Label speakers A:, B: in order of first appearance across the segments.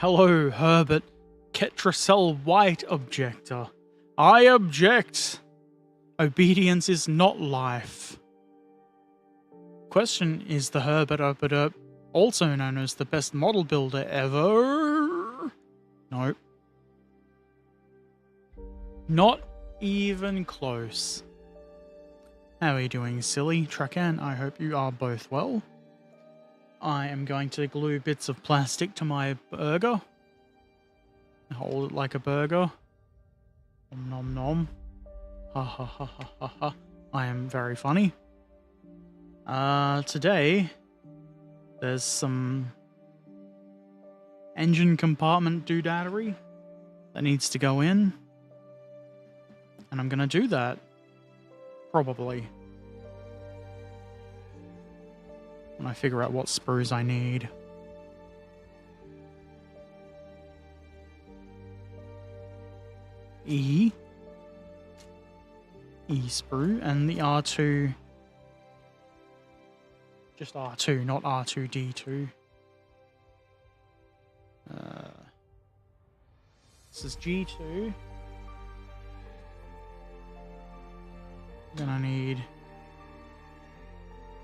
A: Hello, Herbert Ketracel White Objector. I object. Obedience is not life. Question: is the Herbert Erpaderp also known as the best model builder ever? Nope. Not even close. How are you doing, silly Trakan? I hope you are both well. I am going to glue bits of plastic to my burger. Hold it like a burger. Nom nom nom. Ha ha ha ha ha ha. I am very funny. Today, there's some engine compartment doodadery that needs to go in. And I'm gonna do that. Probably. When I figure out what sprues I need. E sprue, and the R2. Just R2, not R2D2. This is G2. Then I need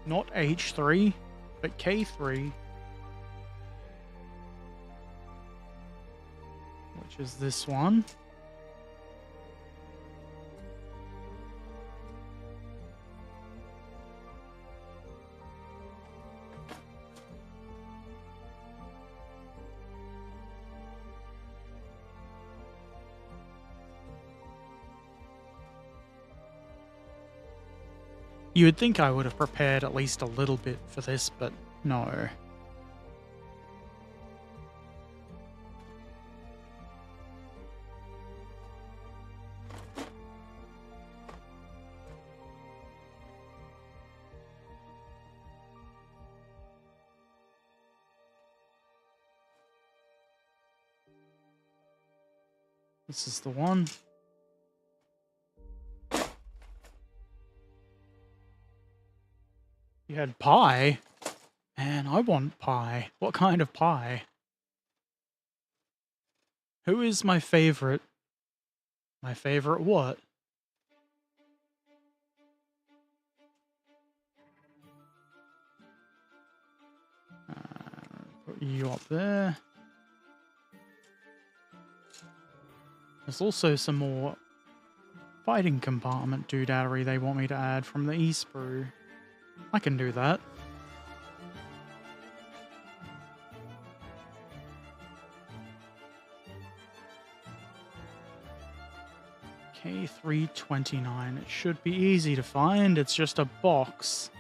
A: not H3, but K3, which is this one. You would think I would have prepared at least a little bit for this, but no. This is the one. You had pie? Man, I want pie. What kind of pie? Who is my favorite? My favorite what? Put you up there. There's also some more fighting compartment doodadery they want me to add from the E-sprue. I can do that. K329. It should be easy to find. It's just a box.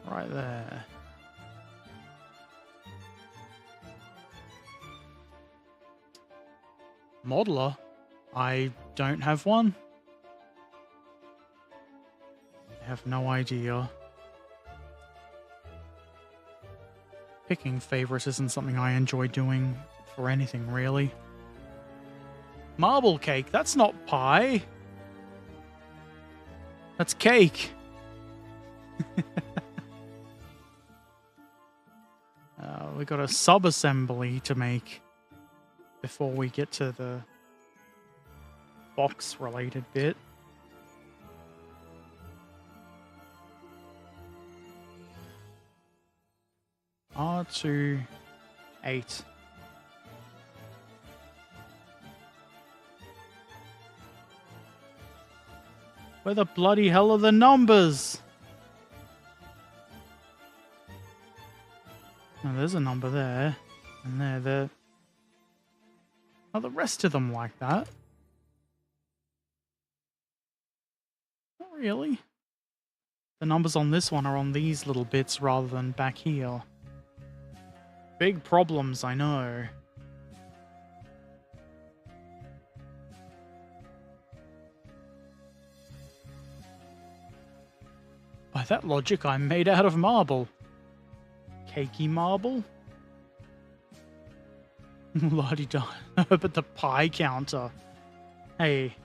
A: Right there. Modeler? I don't have one. I have no idea. Picking favorites isn't something I enjoy doing for anything, really. Marble cake? That's not pie. That's cake. We got a sub-assembly to make before we get to the box-related bit. R2, 8. Where the bloody hell are the numbers? Oh, there's a number there. And there. Are the rest of them like that? Not really. The numbers on this one are on these little bits rather than back here. Big problems, I know. By that logic, I'm made out of marble. Cakey marble? La-di-da. But the pie counter. Hey,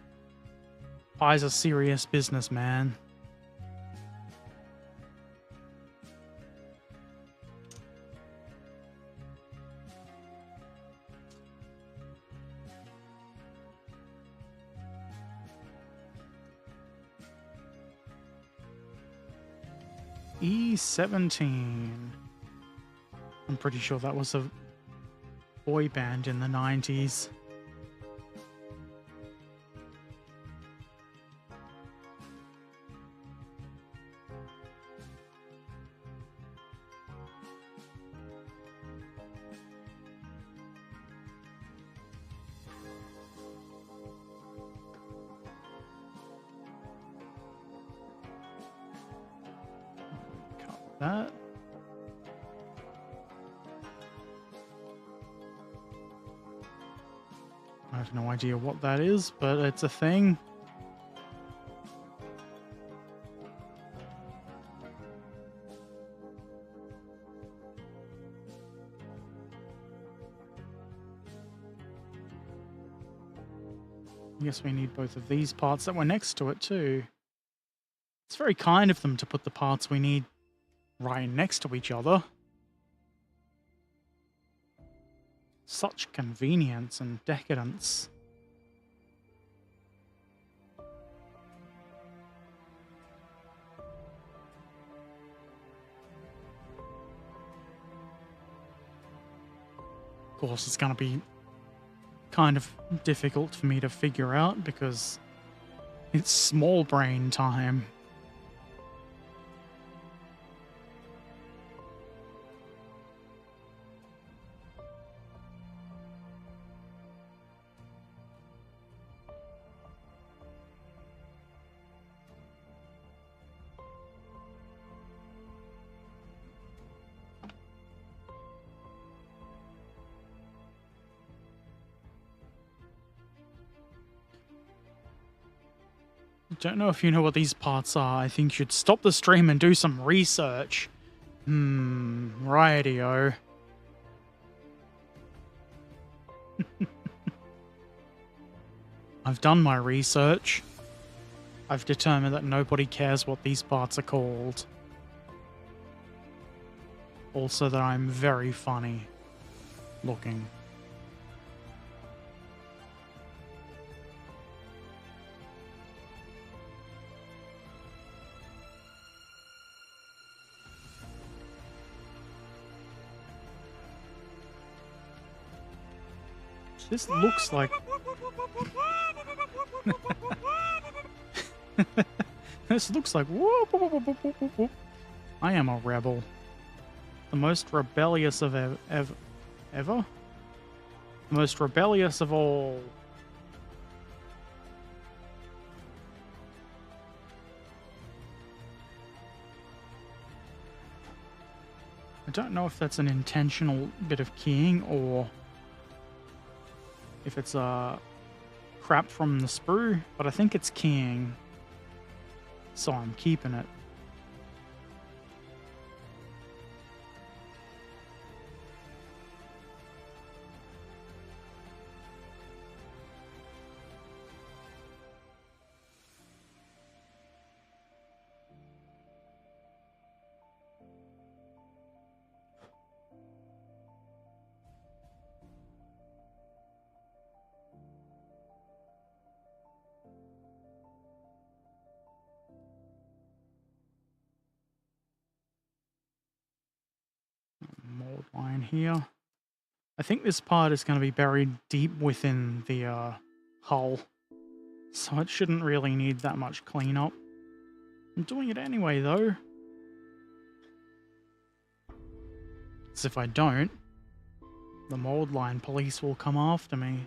A: Pi's a serious businessman. E17. I'm pretty sure that was a boy band in the 90s. Cut that. I have no idea what that is, but it's a thing. I guess we need both of these parts that were next to it too. It's very kind of them to put the parts we need right next to each other. Such convenience and decadence. Of course, it's going to be kind of difficult for me to figure out because it's small brain time. Don't know if you know what these parts are. I think you should stop the stream and do some research. Rightio. I've done my research. I've determined that nobody cares what these parts are called. Also that I'm very funny looking. This looks like... This looks like... I am a rebel. The most rebellious of ever? The most rebellious of all. I don't know if that's an intentional bit of keying or if it's crap from the sprue, but I think it's keying, so I'm keeping it. Mold line here. I think this part is going to be buried deep within the hull, so it shouldn't really need that much cleanup. I'm doing it anyway, though. As if I don't, the mold line police will come after me.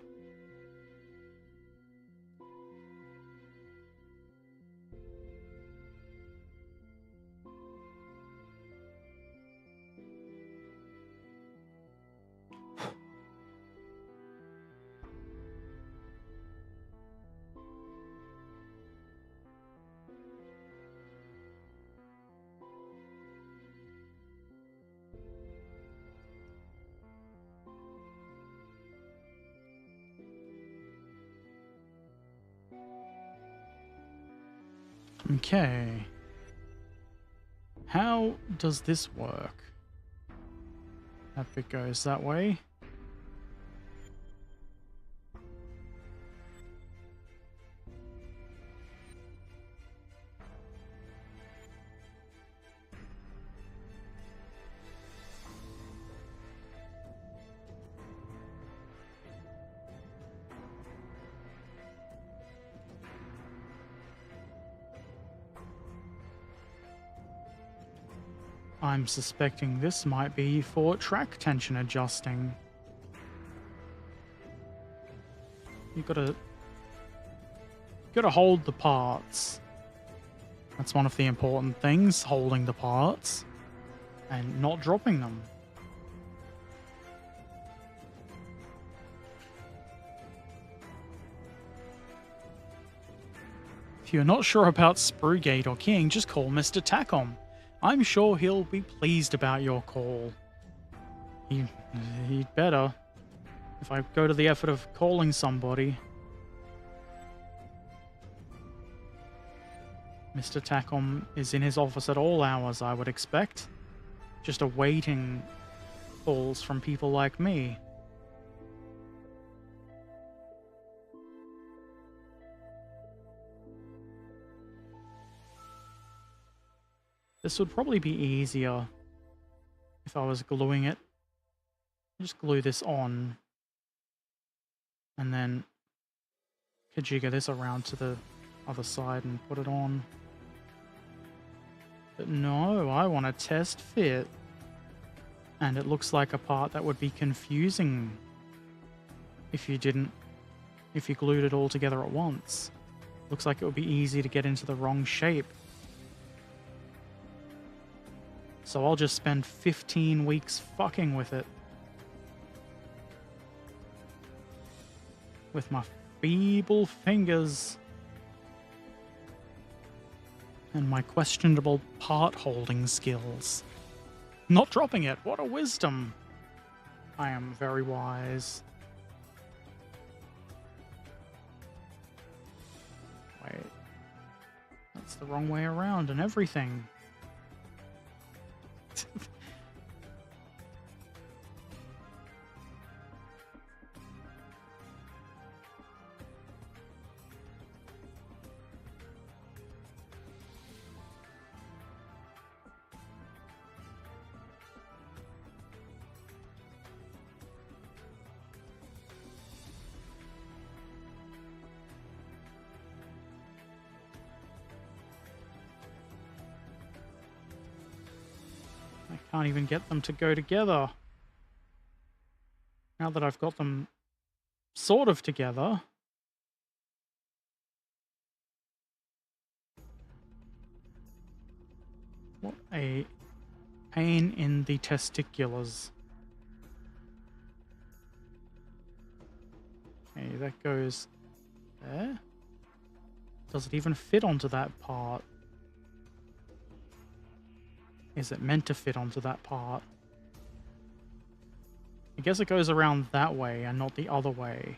A: Okay. How does this work? That bit goes that way. I'm suspecting this might be for track tension adjusting. You gotta hold the parts. That's one of the important things, holding the parts and not dropping them. If you're not sure about Spruegate or King, just call Mr. Takom. I'm sure he'll be pleased about your call. He'd better. If I go to the effort of calling somebody. Mr. Takom is in his office at all hours, I would expect. Just awaiting calls from people like me. This would probably be easier if I was gluing it. Just glue this on. And then kajigga this around to the other side and put it on. But no, I want to test fit. And it looks like a part that would be confusing if you glued it all together at once. Looks like it would be easy to get into the wrong shape. So I'll just spend 15 weeks fucking with it. With my feeble fingers. And my questionable part-holding skills. Not dropping it, what a wisdom! I am very wise. Wait. That's the wrong way around and everything. Can't even get them to go together. Now that I've got them sort of together. What a pain in the testiculars. Okay, that goes there. Does it even fit onto that part? Is it meant to fit onto that part? I guess it goes around that way and not the other way.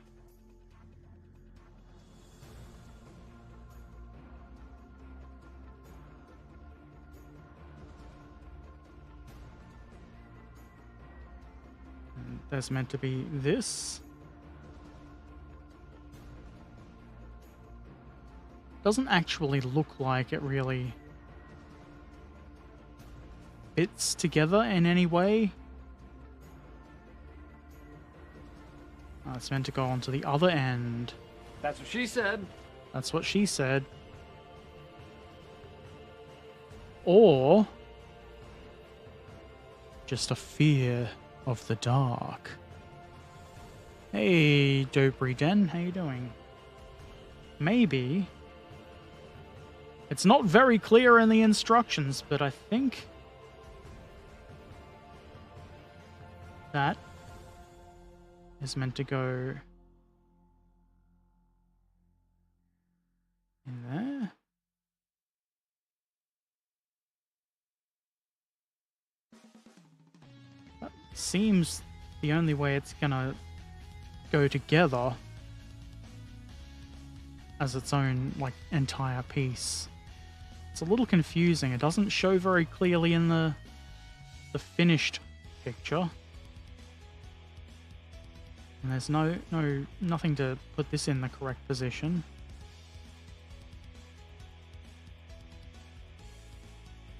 A: And there's meant to be this. Doesn't actually look like it really fits together in any way. Oh, it's meant to go onto the other end.
B: That's what she said.
A: That's what she said. Or just a fear of the dark. Hey, Dobry Den, how you doing? Maybe. It's not very clear in the instructions, but I think that is meant to go in there. That seems the only way it's gonna go together as its own, like, entire piece. It's a little confusing. It doesn't show very clearly in the finished picture. And there's nothing to put this in the correct position.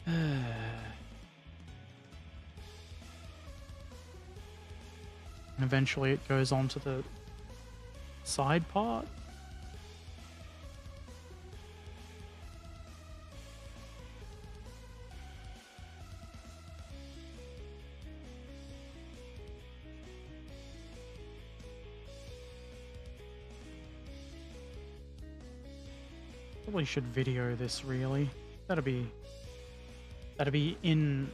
A: And eventually it goes on to the side part. Probably should video this, really. That'd be in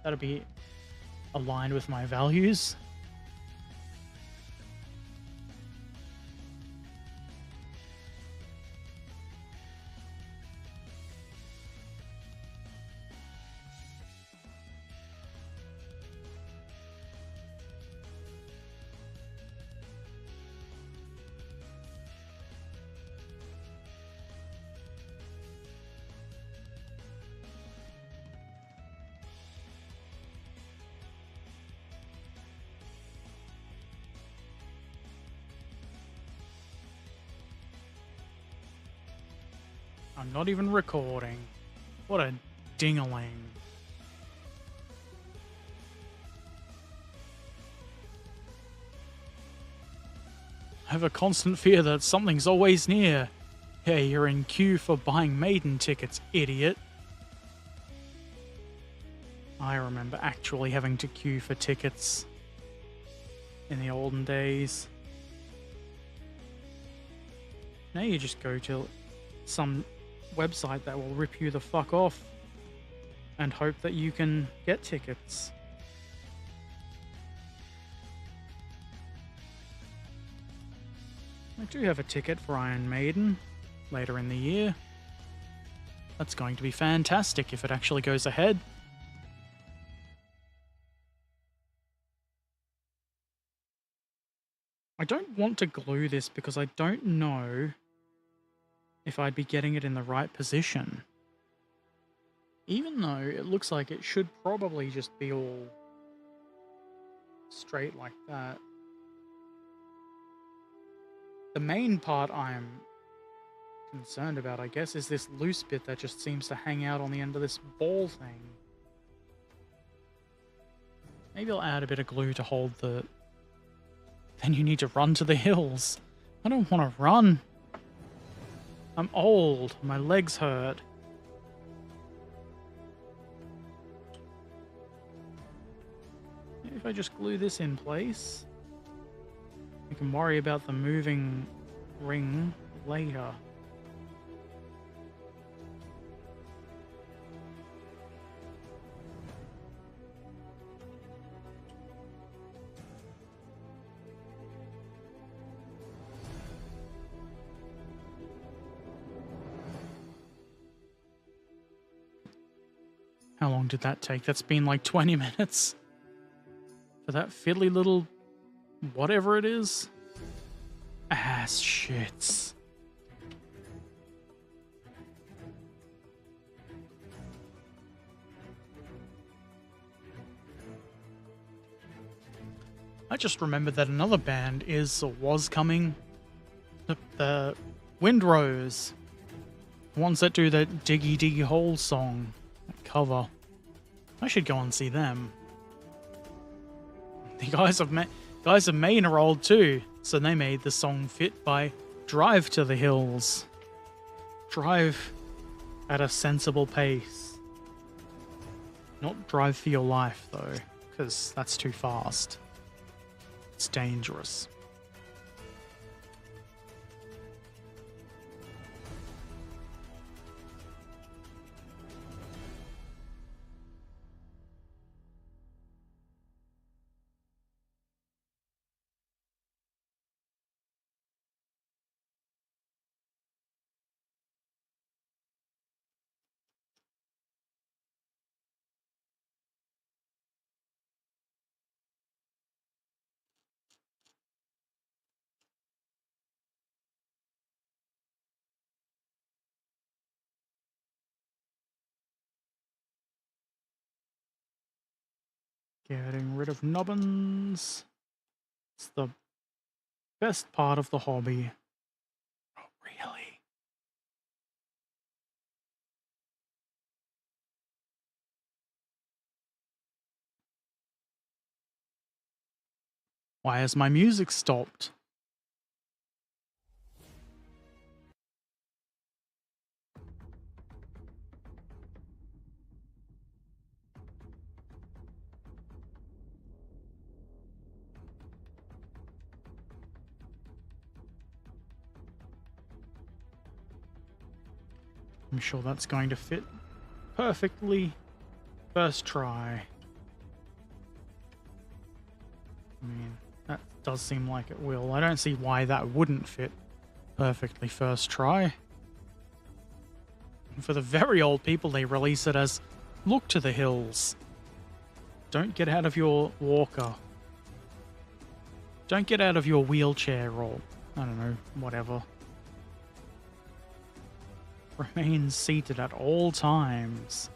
A: that'd be aligned with my values. I'm not even recording. What a ding-a-ling. I have a constant fear that something's always near. Hey, you're in queue for buying maiden tickets, idiot. I remember actually having to queue for tickets in the olden days. Now you just go to some website that will rip you the fuck off and hope that you can get tickets. I do have a ticket for Iron Maiden later in the year. That's going to be fantastic if it actually goes ahead. I don't want to glue this because I don't know if I'd be getting it in the right position. Even though it looks like it should probably just be all straight like that. The main part I'm concerned about, I guess, is this loose bit that just seems to hang out on the end of this ball thing. Maybe I'll add a bit of glue to hold the... Then you need to run to the hills. I don't want to run. I'm old. My legs hurt. Maybe if I just glue this in place, I can worry about the moving ring later. How long did that take? That's been like 20 minutes. For that fiddly little whatever it is. Ass shits. I just remembered that another band is or was coming. The Windrose. The ones that do that Diggy Diggy Hole song. Cover. I should go and see them. The guys of Maine are old too, so they made the song fit by Drive to the Hills. Drive at a sensible pace. Not drive for your life though, because that's too fast. It's dangerous. Getting rid of nubbins. It's the best part of the hobby. Oh, really? Why has my music stopped? I'm sure that's going to fit perfectly. First try. I mean, that does seem like it will. I don't see why that wouldn't fit perfectly first try. And for the very old people, they release it as, look to the hills. Don't get out of your walker. Don't get out of your wheelchair or, I don't know, whatever. Remain seated at all times.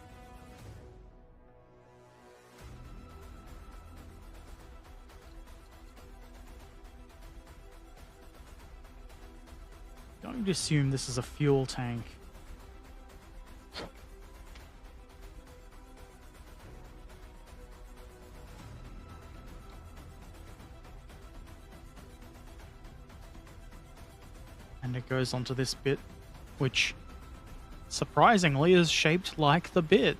A: Don't assume this is a fuel tank. And it goes onto this bit, which surprisingly is shaped like the bit.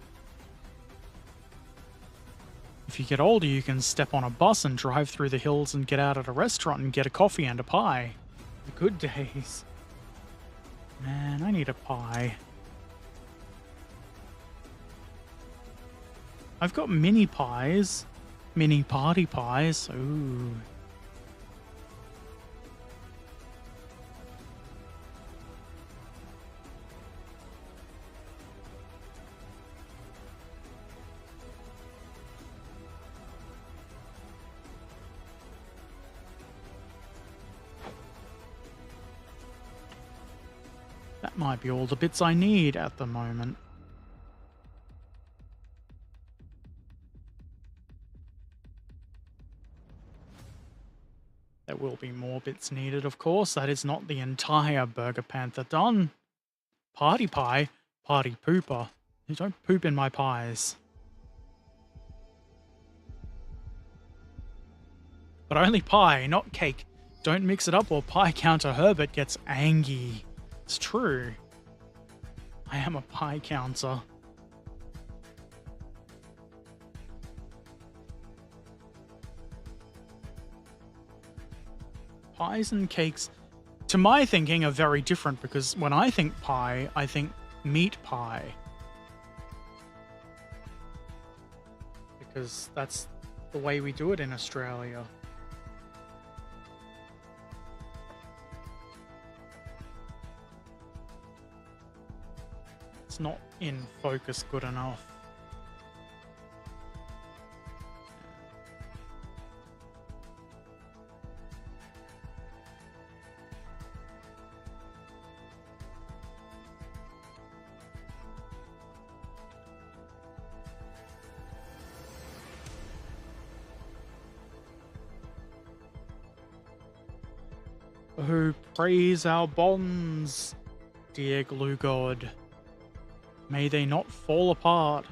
A: If you get older, you can step on a bus and drive through the hills and get out at a restaurant and get a coffee and a pie. The good days. Man, I need a pie. I've got mini pies. Mini party pies. Ooh. That might be all the bits I need at the moment. There will be more bits needed, of course. That is not the entire Bergepanther done. Party pie? Party pooper. You don't poop in my pies. But only pie, not cake. Don't mix it up or pie counter Herbert gets angry. It's true. I am a pie counter. Pies and cakes, to my thinking, are very different because when I think pie, I think meat pie. Because that's the way we do it in Australia. It's not in focus good enough. Oh, praise our bonds, dear glue god. May they not fall apart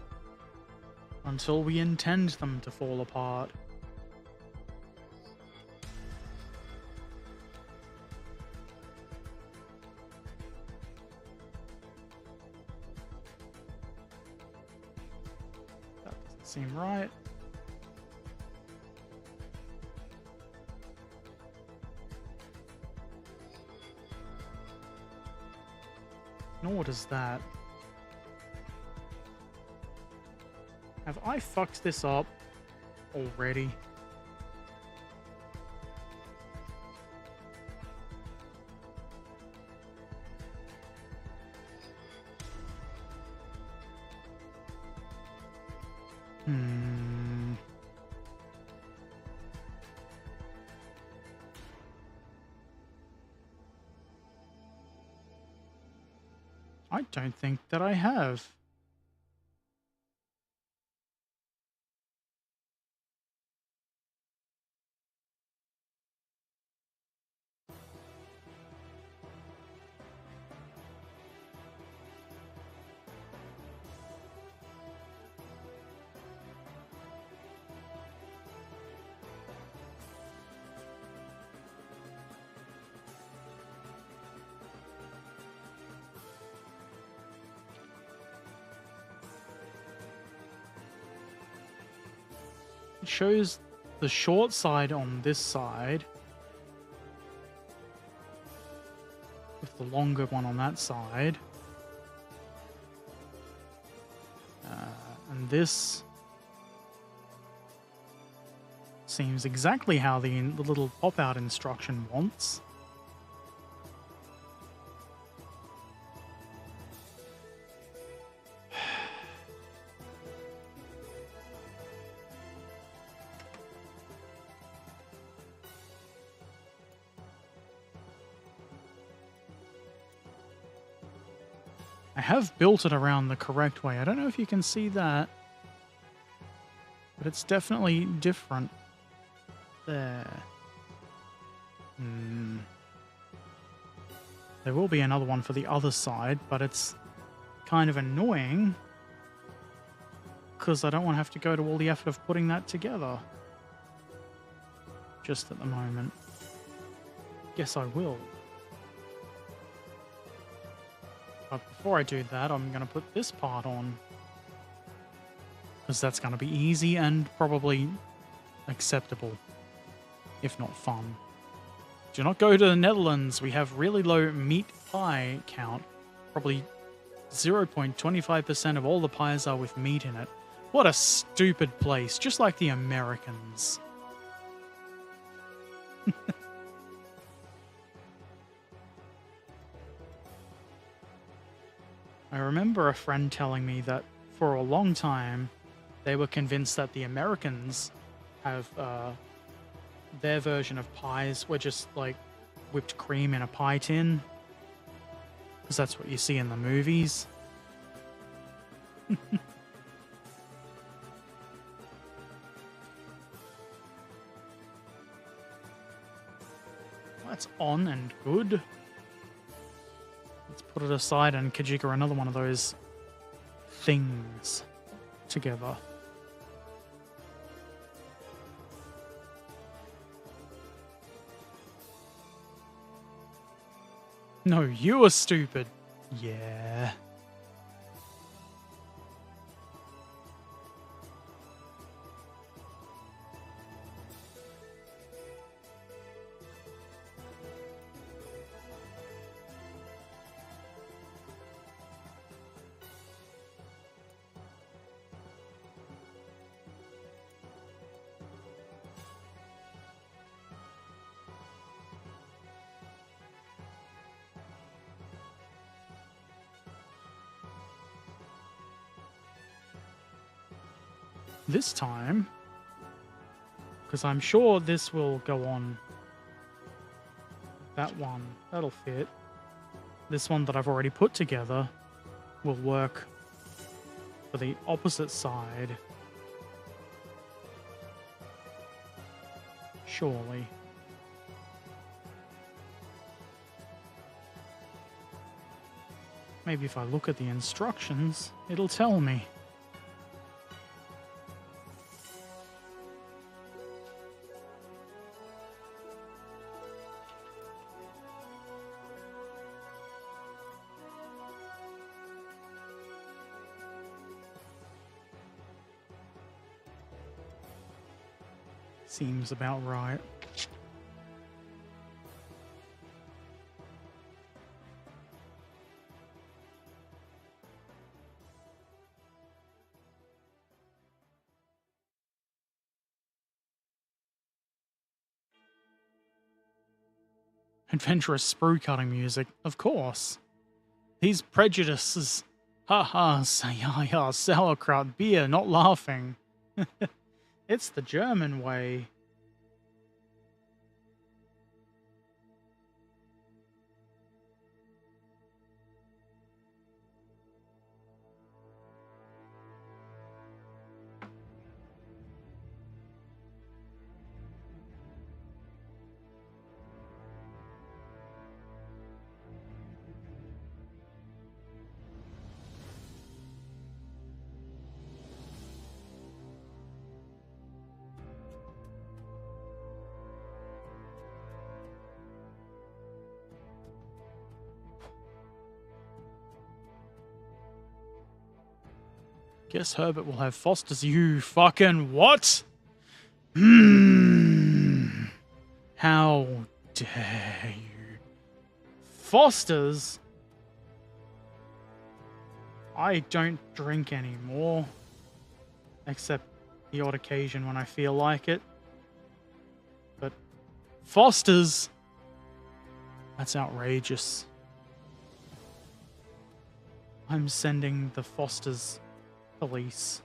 A: until we intend them to fall apart. That doesn't seem right. Nor does that. Have I fucked this up already? I don't think that I have. It shows the short side on this side, with the longer one on that side. And this seems exactly how the little pop-out instruction wants. I have built it around the correct way. I don't know if you can see that, but it's definitely different. There. There will be another one for the other side, but it's kind of annoying because I don't want to have to go to all the effort of putting that together. Just at the moment. Guess I will. But before I do that, I'm going to put this part on, because that's going to be easy and probably acceptable, if not fun. Do not go to the Netherlands. We have really low meat pie count. Probably 0.25% of all the pies are with meat in it. What a stupid place, just like the Americans. I remember a friend telling me that for a long time they were convinced that the Americans have their version of pies were just like whipped cream in a pie tin, because that's what you see in the movies. That's on and good. Let's put it aside and kajigger another one of those things together. No, you are stupid. Yeah. This time, because I'm sure this will go on that one. That'll fit. This one that I've already put together will work for the opposite side. Surely. Maybe if I look at the instructions, it'll tell me. Seems about right. Adventurous sprue cutting music, of course. These prejudices. Ha, sauerkraut, beer, not laughing. It's the German way. Guess Herbert will have Foster's. You fucking what? How dare you? Foster's? I don't drink anymore. Except the odd occasion when I feel like it. But Foster's? That's outrageous. I'm sending the Foster's police.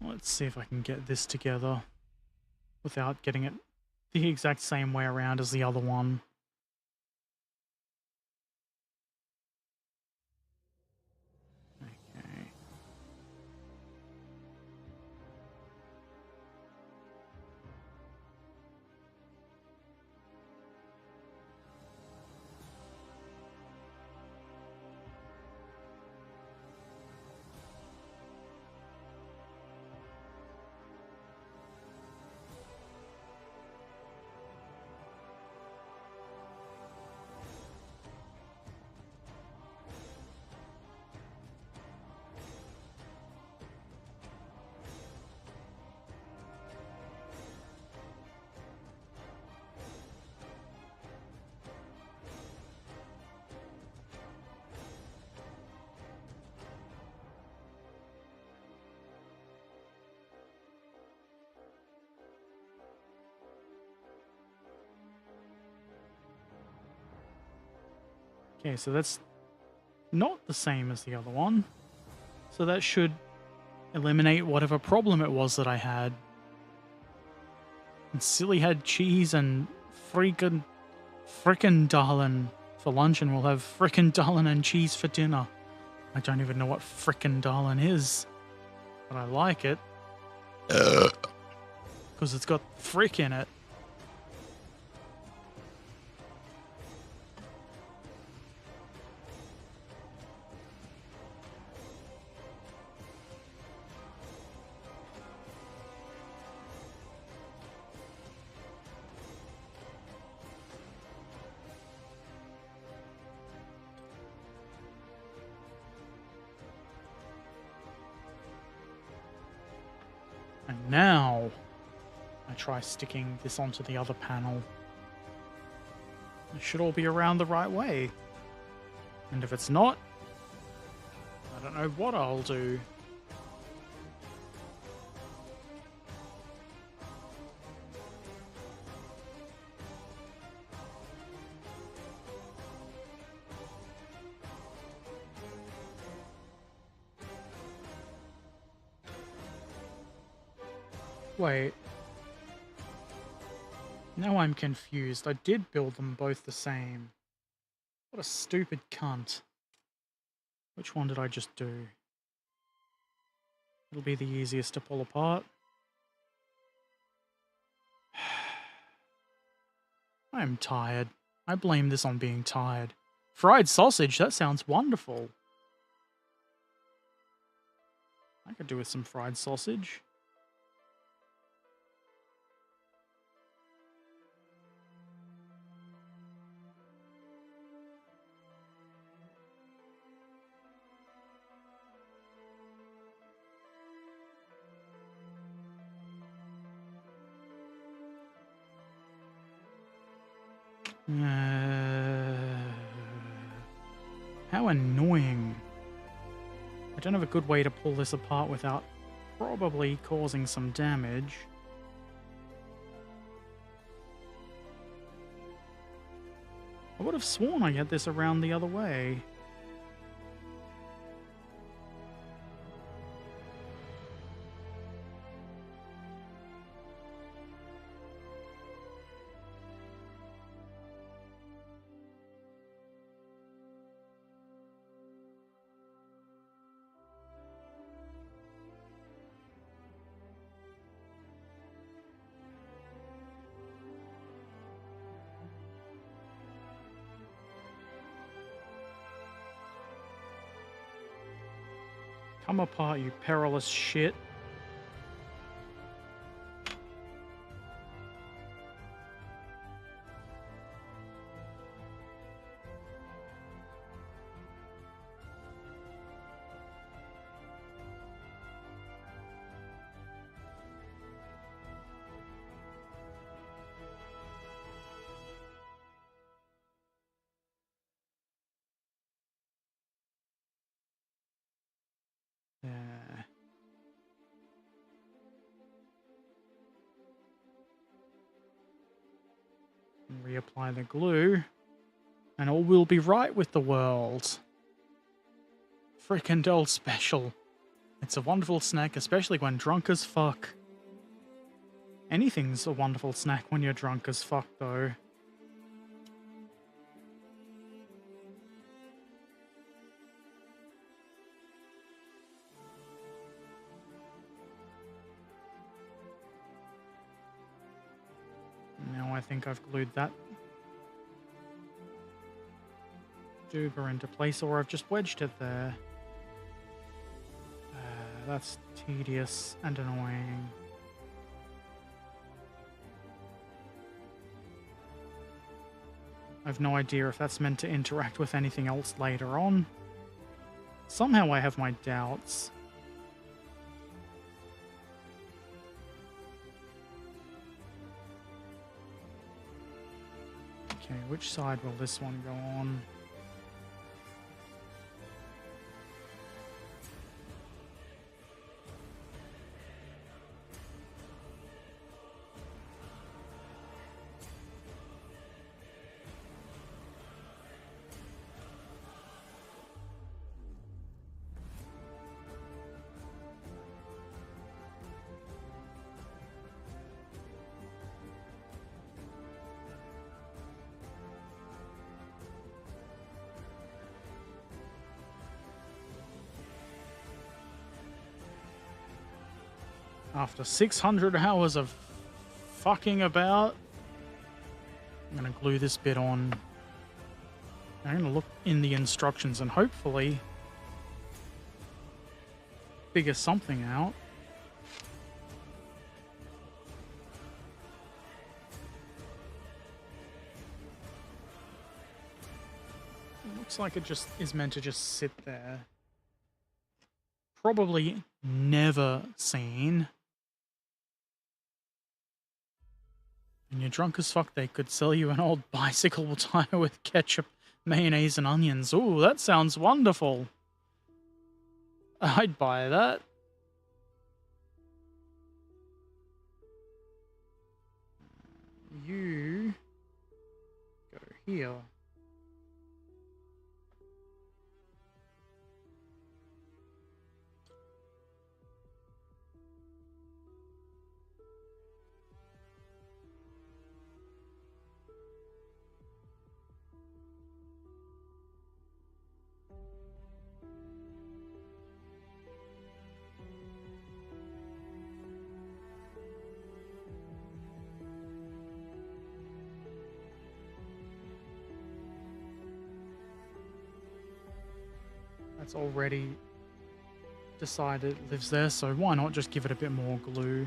A: Let's see if I can get this together without getting it the exact same way around as the other one. Okay. Okay, so that's not the same as the other one. So that should eliminate whatever problem it was that I had. And Silly had cheese and frickin' Dahlen for lunch, and we'll have frickin' Dahlen and cheese for dinner. I don't even know what frickin' Dahlen is, but I like it. Because it's got frick in it. And now, I try sticking this onto the other panel. It should all be around the right way. And if it's not, I don't know what I'll do. Wait. Now I'm confused. I did build them both the same. What a stupid cunt. Which one did I just do? It'll be the easiest to pull apart. I'm tired. I blame this on being tired. Fried sausage, that sounds wonderful. I could do with some fried sausage. How annoying. I don't have a good way to pull this apart without probably causing some damage. I would have sworn I had this around the other way. Come apart, you perilous shit. There. Reapply the glue, and all will be right with the world. Frickin' special. It's a wonderful snack, especially when drunk as fuck. Anything's a wonderful snack when you're drunk as fuck, though. Now I think I've glued that doober into place, or I've just wedged it there. That's tedious and annoying. I've no idea if that's meant to interact with anything else later on. Somehow I have my doubts. Okay, which side will this one go on? After 600 hours of fucking about, I'm going to glue this bit on. I'm going to look in the instructions and hopefully figure something out. It looks like it just is meant to just sit there. Probably never seen. When you're drunk as fuck, they could sell you an old bicycle tire with ketchup, mayonnaise, and onions. Ooh, that sounds wonderful. I'd buy that. You go here. That's already decided it lives there, so why not just give it a bit more glue?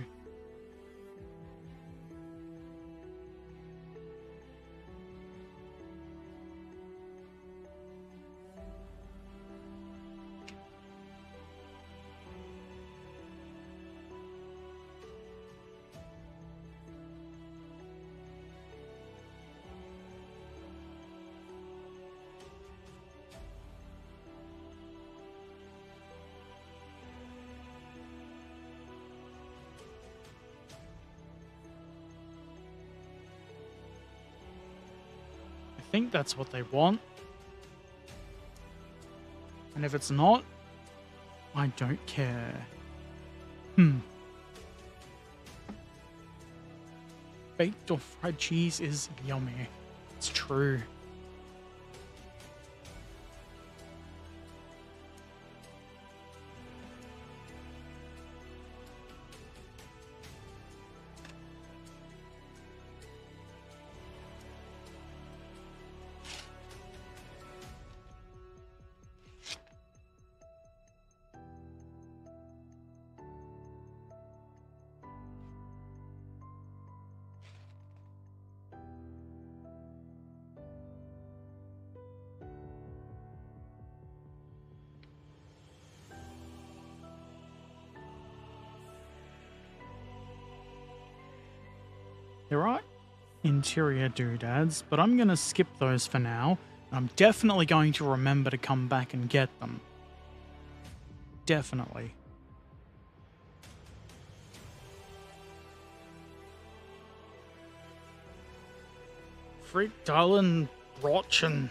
A: think that's what they want. And if it's not, I don't care. Baked or fried cheese is yummy. It's true. There are interior doodads, but I'm going to skip those for now. I'm definitely going to remember to come back and get them. Definitely. Frittalen Brotchen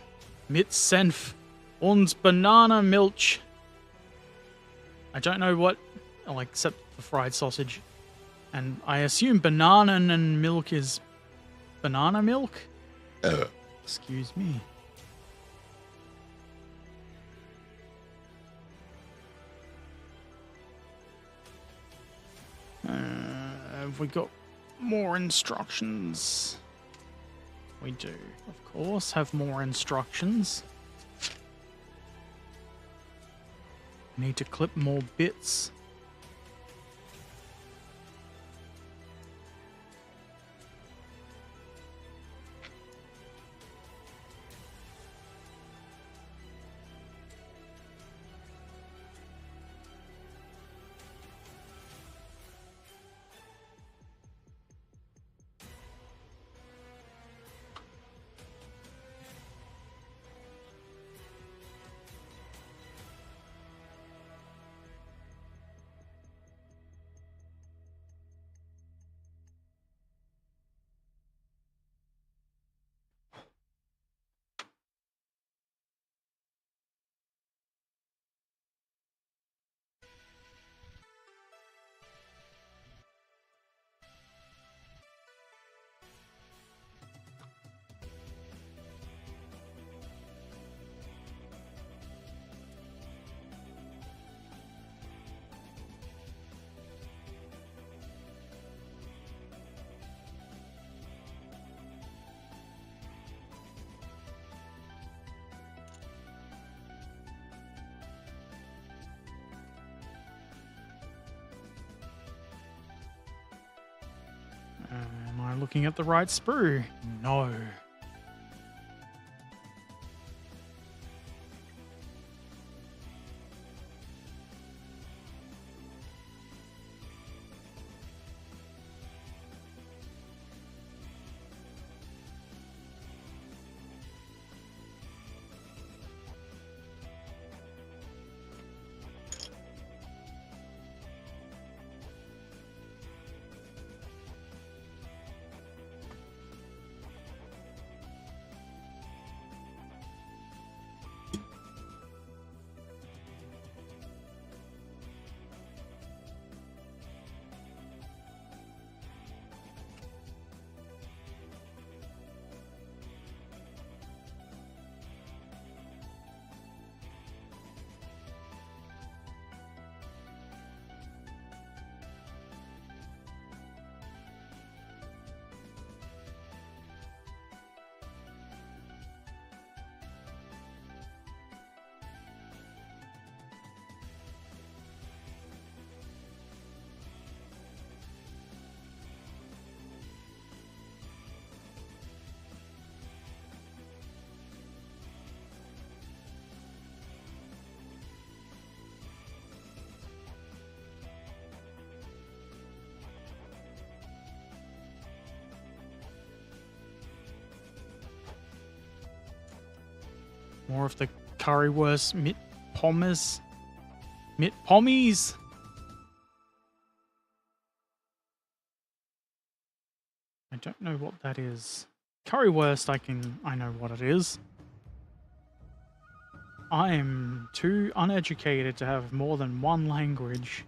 A: mit Senf und Banana Milch. I don't know what, except for fried sausage. And I assume banana and milk is banana milk? Excuse me. Have we got more instructions? We do, of course, have more instructions. Need to clip more bits. Am I looking at the right sprue? No. More of the currywurst mit pommes. Mit pommies. I don't know what that is. Currywurst, I know what it is. I am too uneducated to have more than one language.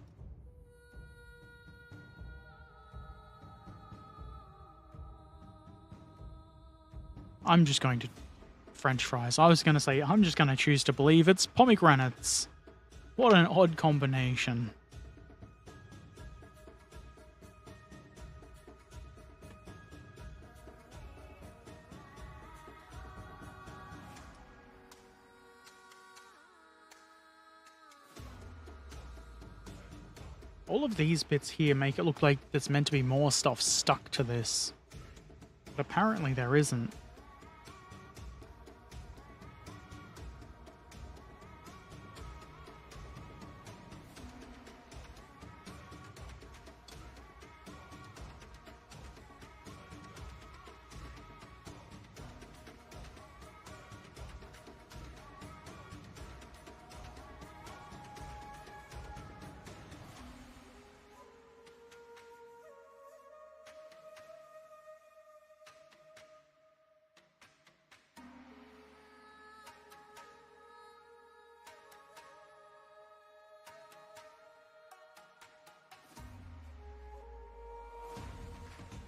A: I'm just going to French fries. I was going to say, I'm just going to choose to believe it's pomegranates. What an odd combination. All of these bits here make it look like there's meant to be more stuff stuck to this. But apparently there isn't.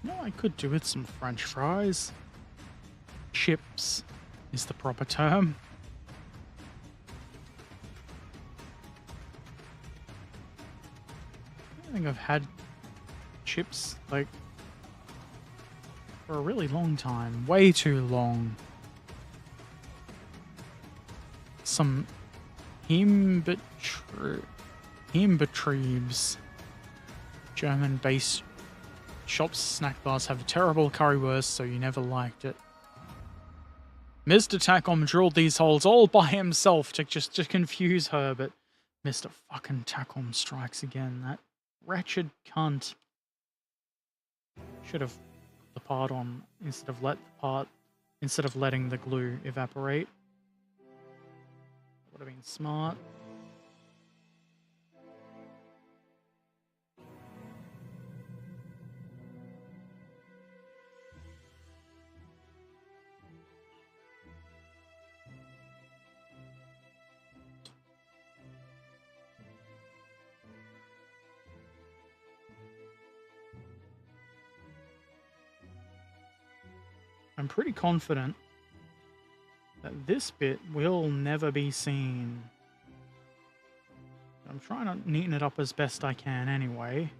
A: No, I could do with some French fries. Chips is the proper term. I don't think I've had chips, like, for a really long time. Way too long. Some Himbetriebs. German-based shops' snack bars have a terrible currywurst, so you never liked it. Mr. Takom drilled these holes all by himself to confuse Herbert. Mr. fucking Takom strikes again. That wretched cunt. Should have put the part on instead of letting the glue evaporate. Would have been smart. I'm pretty confident that this bit will never be seen. I'm trying to neaten it up as best I can anyway.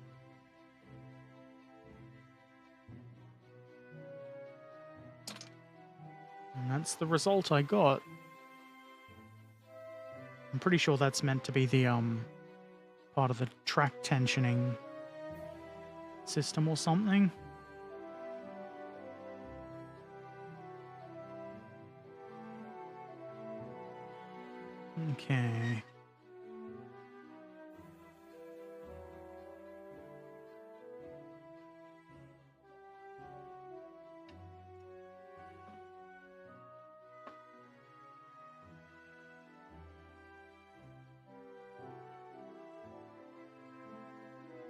A: And that's the result I got. I'm pretty sure that's meant to be the part of the track tensioning system or something. Okay.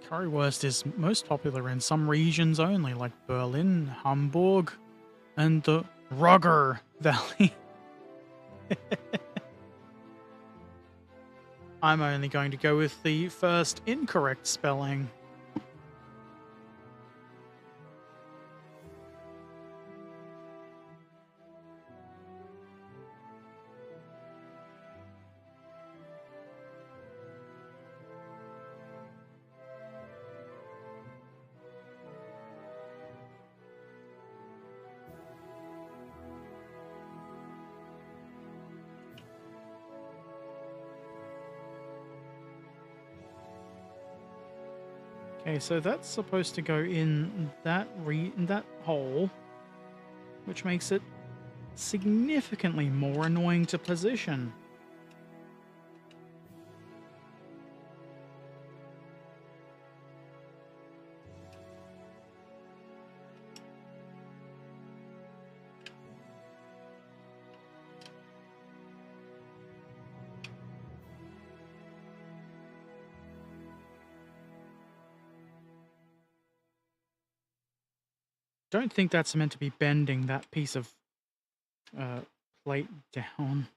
A: Currywurst is most popular in some regions only, like Berlin, Hamburg, and the Ruhr Valley. I'm only going to go with the first incorrect spelling. Okay, so that's supposed to go in that hole, which makes it significantly more annoying to position. Don't think that's meant to be bending that piece of plate down.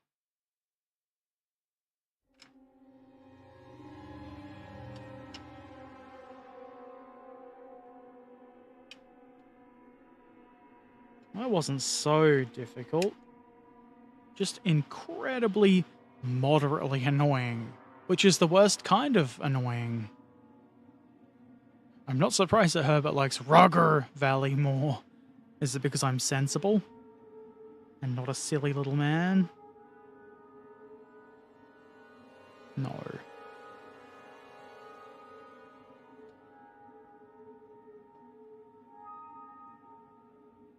A: That wasn't so difficult. Just incredibly moderately annoying, which is the worst kind of annoying. I'm not surprised that Herbert likes Rugger Valley more. Is it because I'm sensible and not a silly little man? No.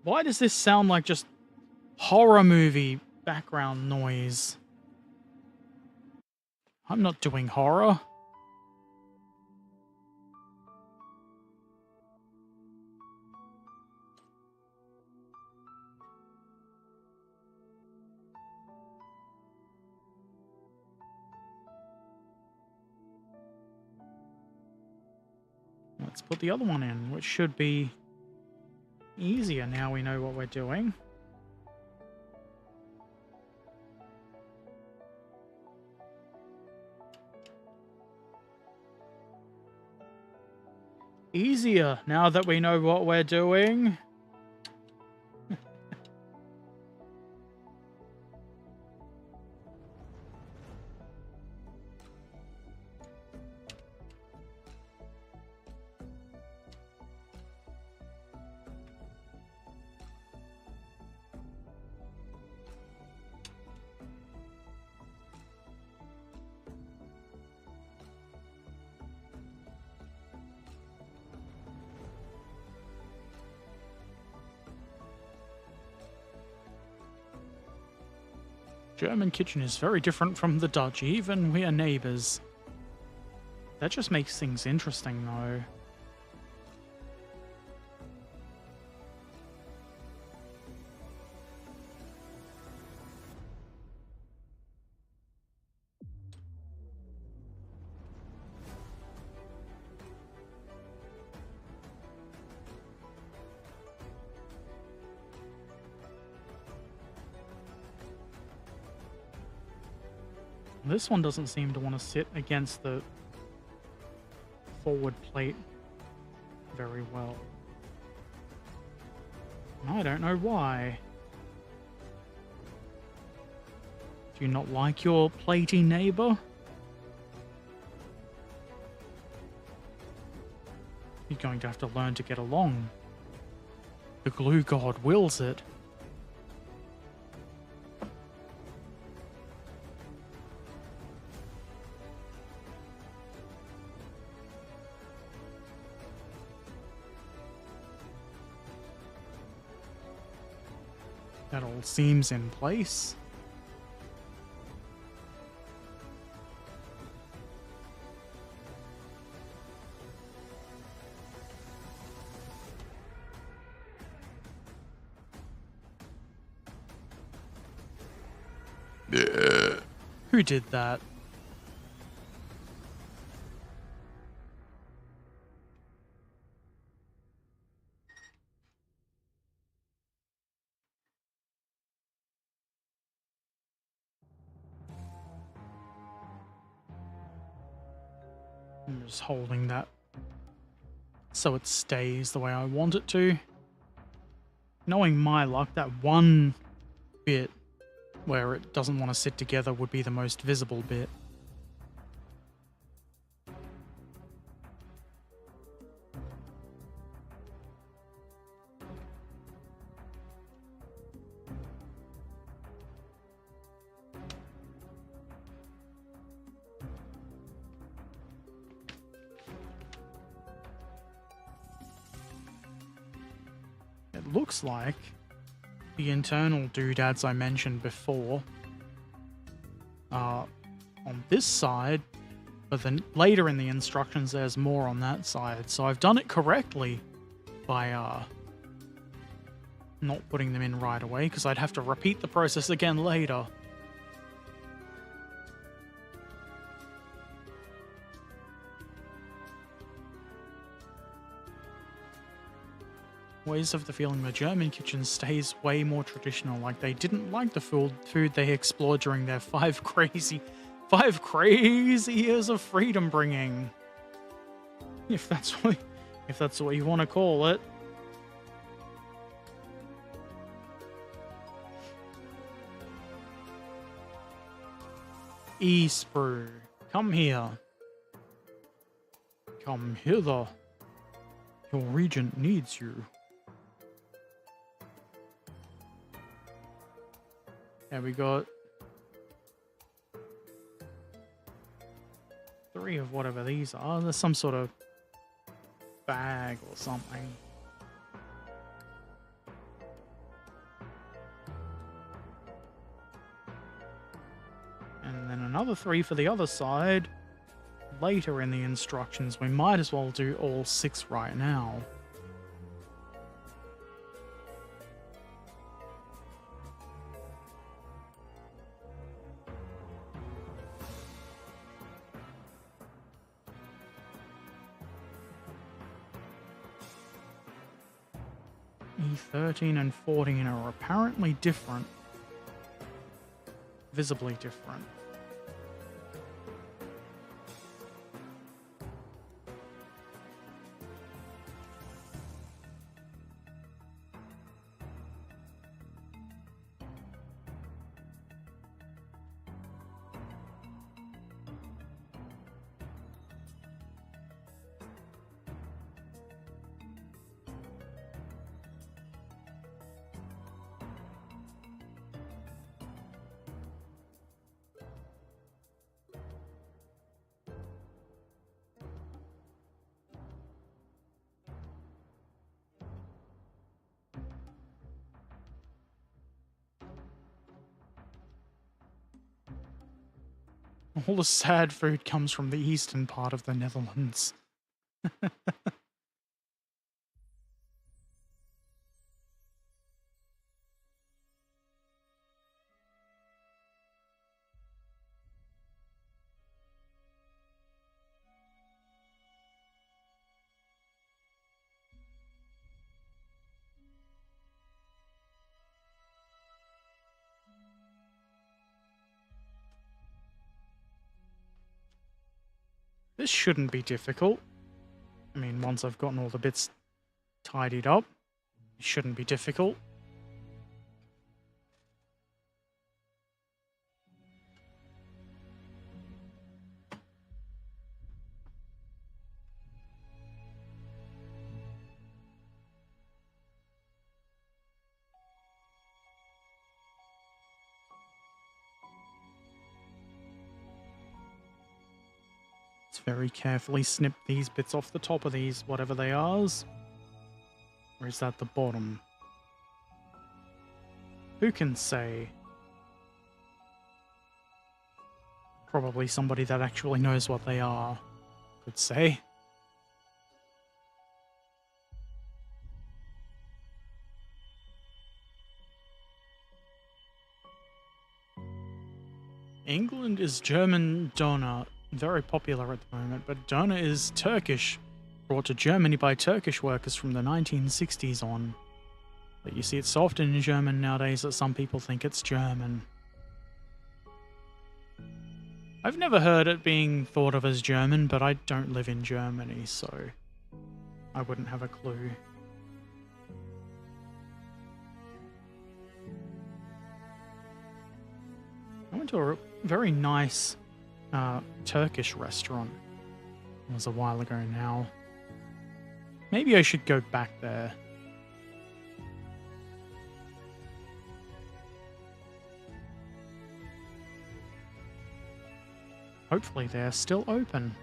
A: Why does this sound like just horror movie background noise? I'm not doing horror. Let's put the other one in, which should be easier now we know what we're doing. Easier now that we know what we're doing. German kitchen is very different from the Dutch, even we are neighbors. That just makes things interesting, though. This one doesn't seem to want to sit against the forward plate very well. I don't know why. Do you not like your platey neighbor? You're going to have to learn to get along. The glue god wills it. That all seems in place. Who did that? I'm just holding that so it stays the way I want it to. Knowing my luck, that one bit where it doesn't want to sit together would be the most visible bit. It looks like the internal doodads I mentioned before are on this side, but then later in the instructions there's more on that side. So I've done it correctly by not putting them in right away, because I'd have to repeat the process again later. always have the feeling the German kitchen stays way more traditional. Like they didn't like the food they explored during their five crazy years of freedom bringing. If that's what you want to call it. Sprue, come here. Come hither. Your regent needs you. Yeah, we got 3 of whatever these are. There's some sort of bag or something. And then another 3 for the other side. Later in the instructions, we might as well do all 6 right now. E13 and 14 are apparently different. Visibly different. All the sad food comes from the eastern part of the Netherlands. This shouldn't be difficult. I mean, once I've gotten all the bits tidied up, it shouldn't be difficult. Let's very carefully snip these bits off the top of these, whatever they are. Or is that the bottom? Who can say? Probably somebody that actually knows what they are could say. England is German doner. Very popular at the moment, but doner is Turkish, brought to Germany by Turkish workers from the 1960s on. But you see it so often in German nowadays that some people think it's German. I've never heard it being thought of as German, but I don't live in Germany, so I wouldn't have a clue. I went to a very nice Turkish restaurant. It was a while ago now. Maybe I should go back there. Hopefully they're still open.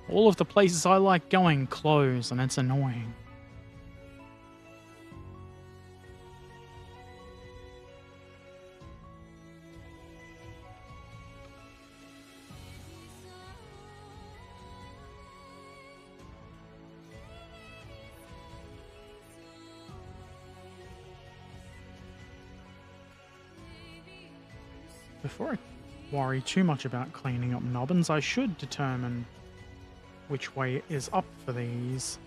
A: All of the places I like going close, and it's annoying. Before I worry too much about cleaning up nubbins, I should determine which way is up for these.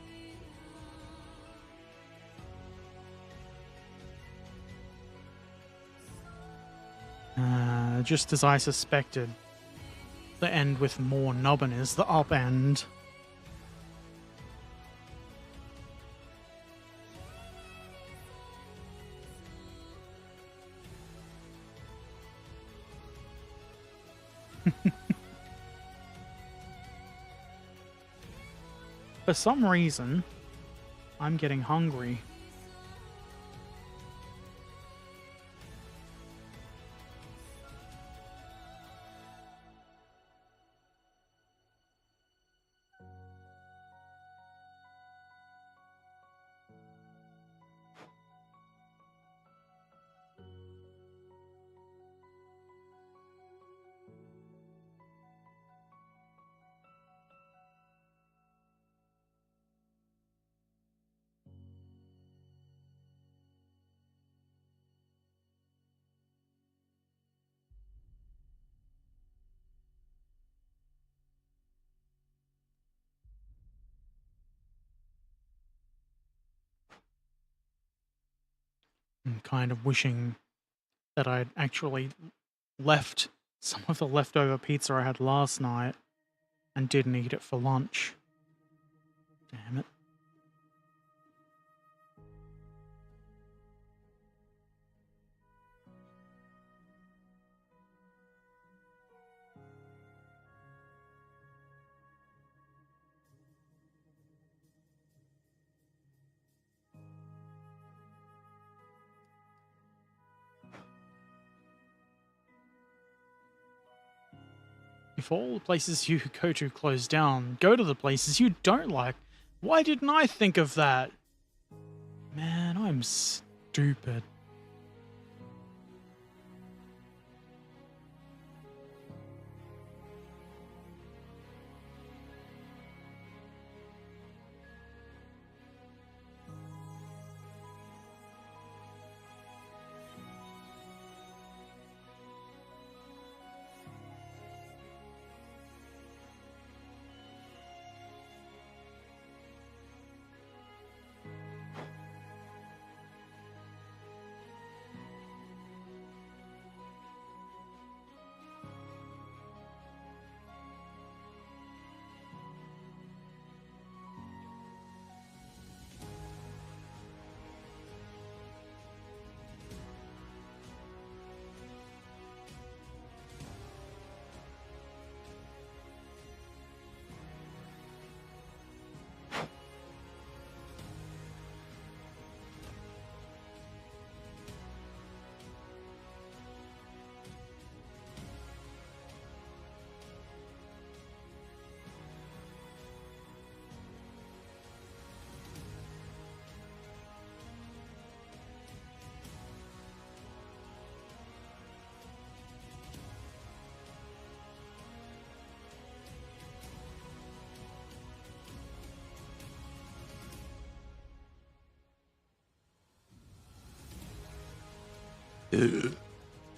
A: just as I suspected. The end with more nubbin is the up end. For some reason, I'm getting hungry. I'm kind of wishing that I'd actually left some of the leftover pizza I had last night and didn't eat it for lunch. Damn it. If all the places you go to close down, go to the places you don't like. Why didn't I think of that? Man, I'm stupid.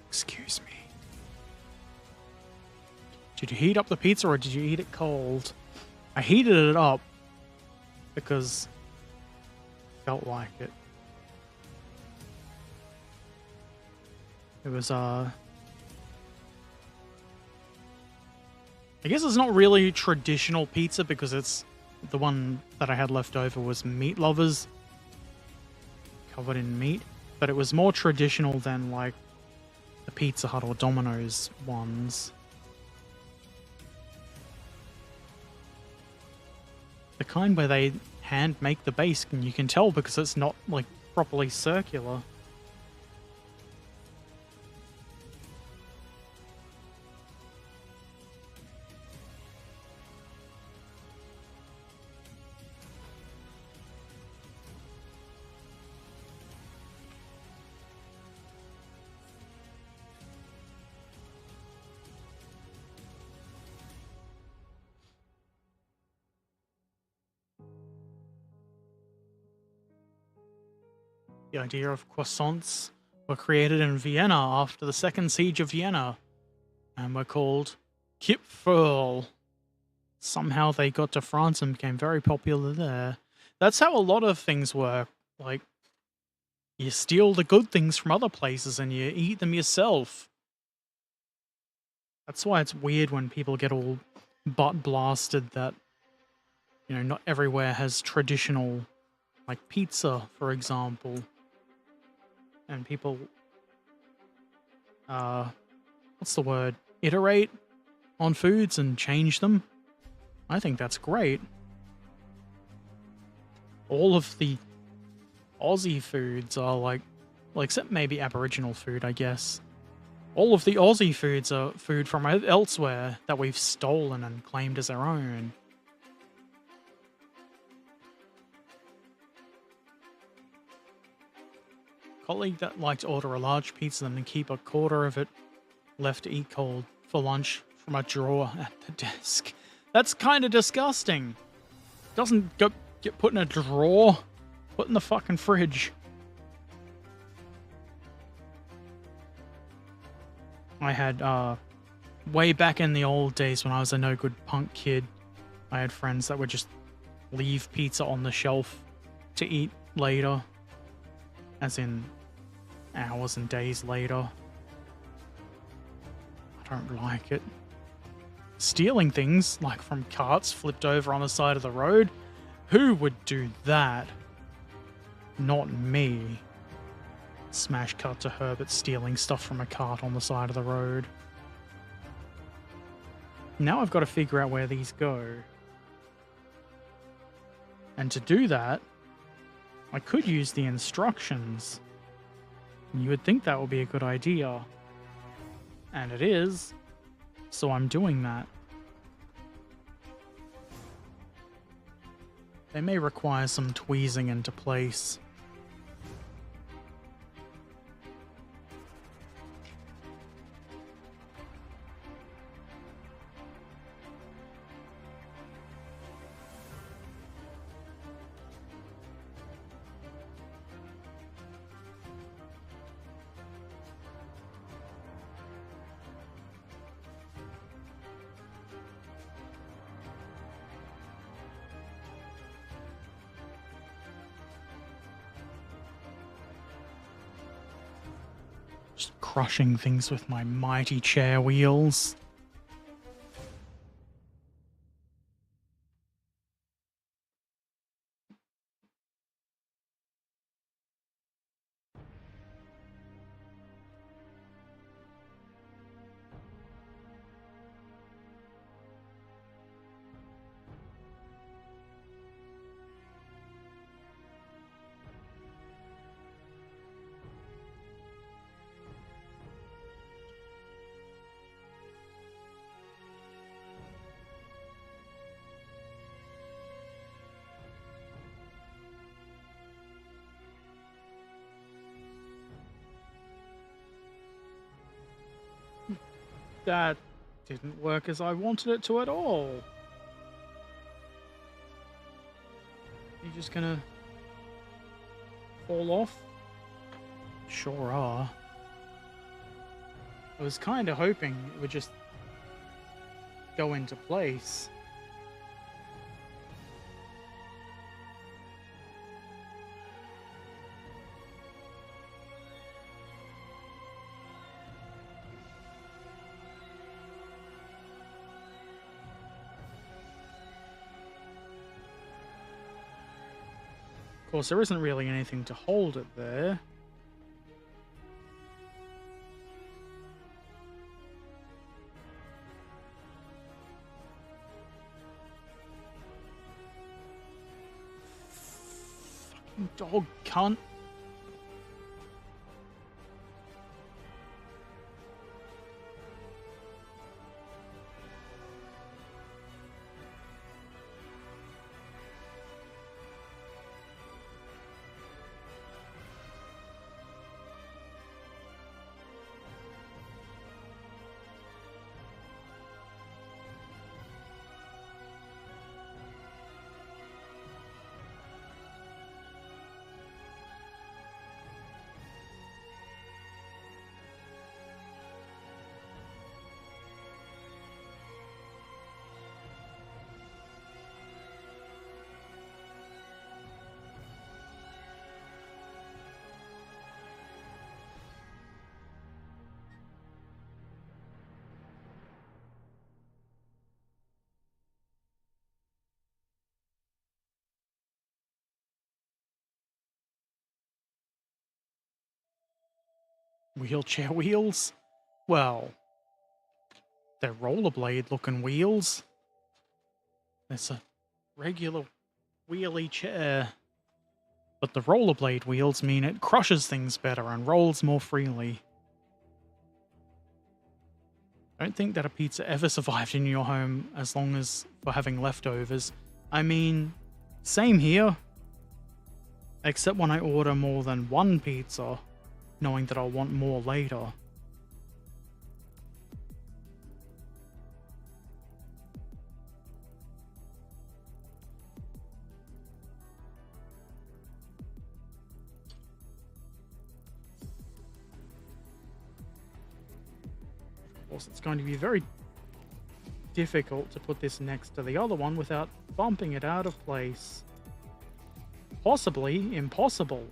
A: Excuse me. Did you heat up the pizza or did you eat it cold? I heated it up because I felt like it. It was, I guess it's not really traditional pizza because it's the one that I had left over was Meat Lovers, covered in meat. But it was more traditional than, like, the Pizza Hut or Domino's ones. The kind where they hand make the base, and you can tell because it's not, like, properly circular. The idea of croissants were created in Vienna after the Second Siege of Vienna and were called Kipferl. Somehow they got to France and became very popular there. That's how a lot of things work. Like, you steal the good things from other places and you eat them yourself. That's why it's weird when people get all butt blasted that, you know, not everywhere has traditional, like pizza, for example. And people, what's the word? Iterate on foods and change them. I think that's great. All of the Aussie foods are like, well, except maybe Aboriginal food, I guess. All of the Aussie foods are food from elsewhere that we've stolen and claimed as our own. Colleague that liked to order a large pizza and then keep a quarter of it left to eat cold for lunch from a drawer at the desk. That's kind of disgusting. Doesn't get put in a drawer. Put in the fucking fridge. I had, way back in the old days when I was a no good punk kid, I had friends that would just leave pizza on the shelf to eat later. As in, hours and days later. I don't like it. Stealing things, like from carts flipped over on the side of the road? Who would do that? Not me. Smash cut to Herbert stealing stuff from a cart on the side of the road. Now I've got to figure out where these go. And to do that, I could use the instructions. You would think that would be a good idea. And it is. So I'm doing that. They may require some tweezing into place. Just crushing things with my mighty chair wheels. That didn't work as I wanted it to at all. You just gonna fall off? Sure are. I was kind of hoping it would just go into place. Of course, there isn't really anything to hold it there. Fucking dog cunt. Wheelchair wheels? Well, they're rollerblade looking wheels. It's a regular wheelie chair. But the rollerblade wheels mean it crushes things better and rolls more freely. I don't think that a pizza ever survived in your home as long as for having leftovers. I mean, same here. Except when I order more than one pizza, knowing that I'll want more later. Of course, it's going to be very difficult to put this next to the other one without bumping it out of place. Possibly impossible.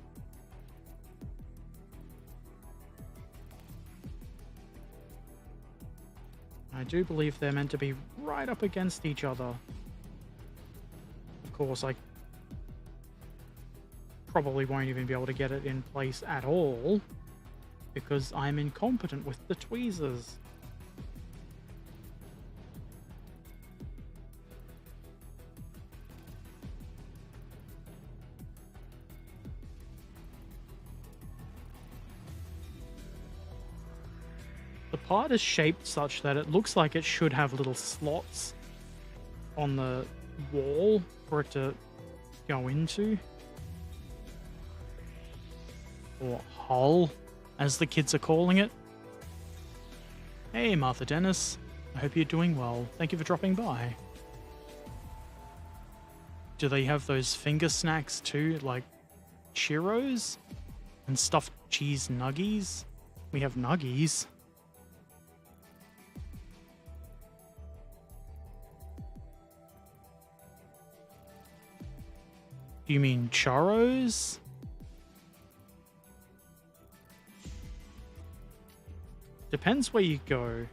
A: I do believe they're meant to be right up against each other. Of course, I probably won't even be able to get it in place at all because I'm incompetent with the tweezers. The part is shaped such that it looks like it should have little slots on the wall for it to go into. Or hull, as the kids are calling it. Hey, Martha Dennis. I hope you're doing well. Thank you for dropping by. Do they have those finger snacks too, like churros and stuffed cheese nuggies? We have nuggies. Do you mean churros? Depends where you go.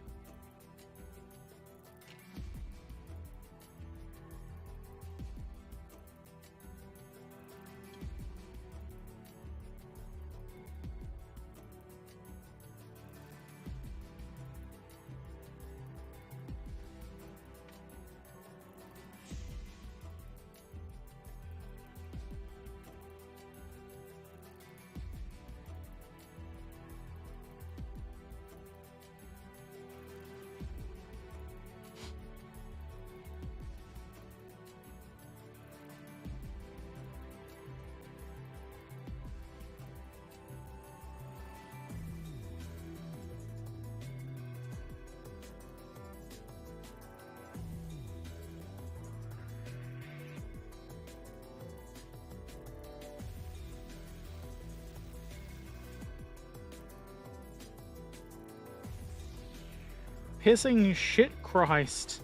A: Pissing shit Christ.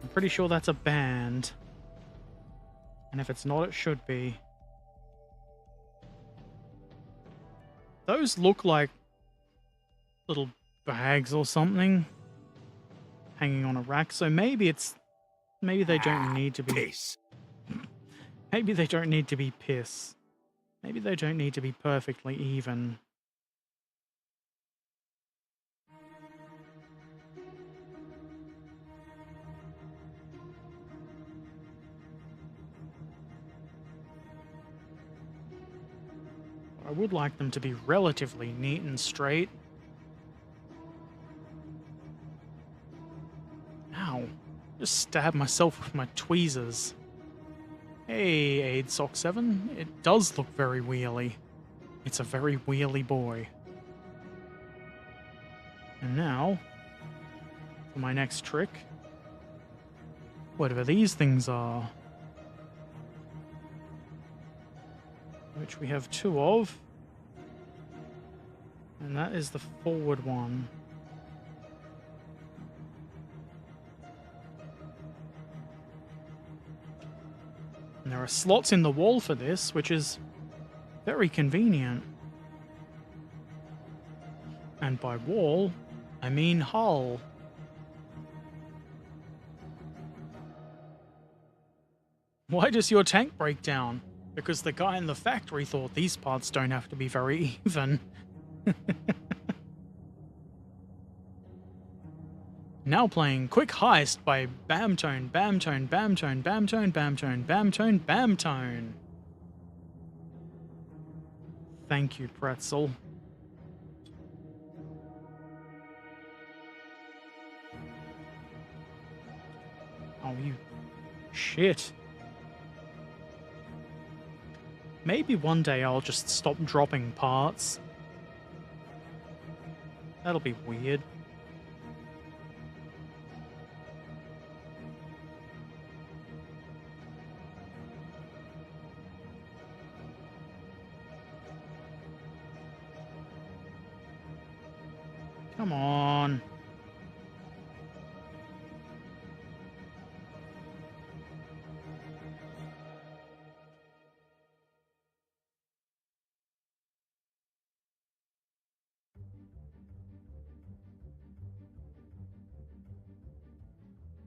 A: I'm pretty sure that's a band. And if it's not, it should be. Those look like little bags or something hanging on a rack, so maybe they don't need to be
B: Piss.
A: Maybe they don't need to be piss. Maybe they don't need to be perfectly even. I would like them to be relatively neat and straight. Ow. Just stabbed myself with my tweezers. Hey, AidSock7. It does look very wheelie. It's a very wheelie boy. And now, for my next trick. Whatever these things are. Which we have two of. And that is the forward one. And there are slots in the wall for this, which is very convenient. And by wall, I mean hull. Why does your tank break down? Because the guy in the factory thought these parts don't have to be very even. Now playing Quick Heist by Bamtone, Bamtone, Bamtone, Bamtone, Bamtone, Bamtone, Bamtone. Thank you, Pretzel. Oh, you shit. Maybe one day I'll just stop dropping parts. That'll be weird. Come on.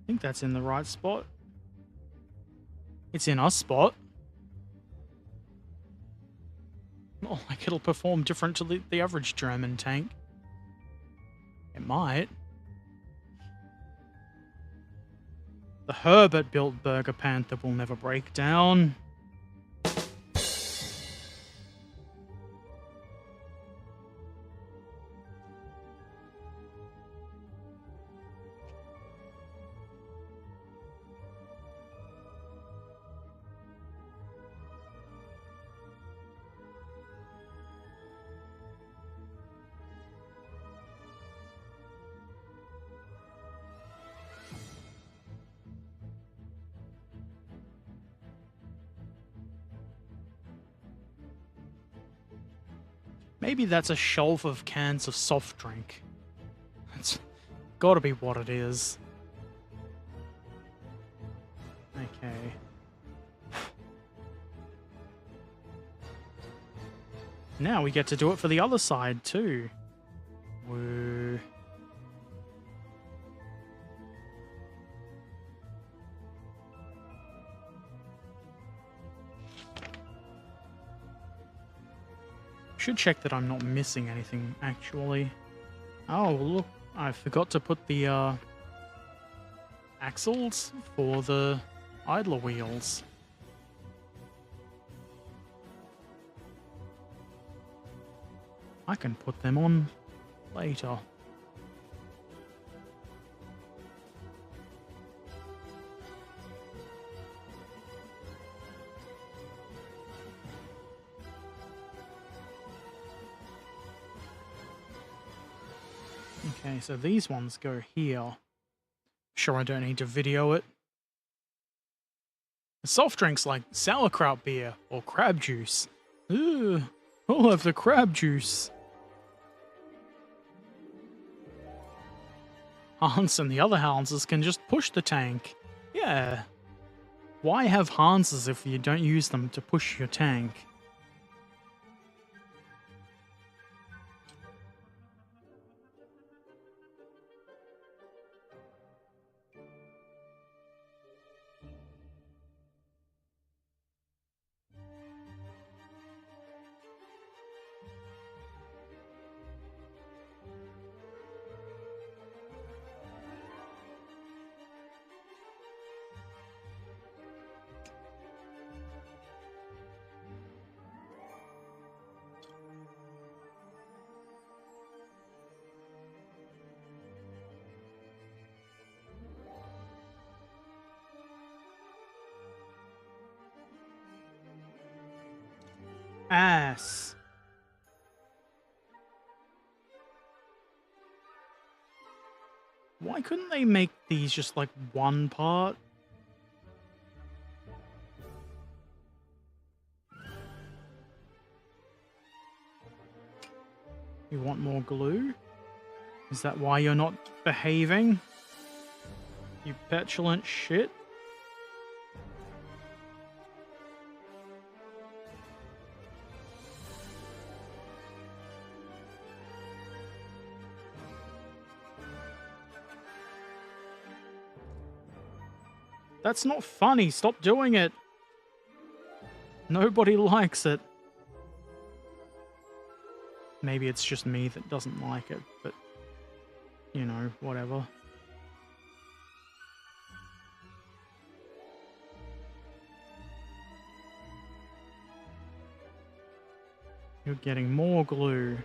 A: I think that's in the right spot. It's in our spot. Not like it'll perform different to the average German tank. It might. The Herbert built Bergepanther will never break down. Maybe that's a shelf of cans of soft drink. That's gotta be what it is. Okay. Now we get to do it for the other side too. Woo. Should check that I'm not missing anything, actually. Oh, look, I forgot to put the axles for the idler wheels. I can put them on later. Okay, so these ones go here. Sure, I don't need to video it. Soft drinks like sauerkraut beer or crab juice. Ugh, I'll have the crab juice. Hans and the other Hanses can just push the tank. Yeah. Why have Hanses if you don't use them to push your tank? Ass. Why couldn't they make these just like one part? You want more glue? Is that why you're not behaving? You petulant shit? That's not funny. Stop doing it. Nobody likes it. maybe it's just me that doesn't like it, but, you know, whatever. You're getting more glue.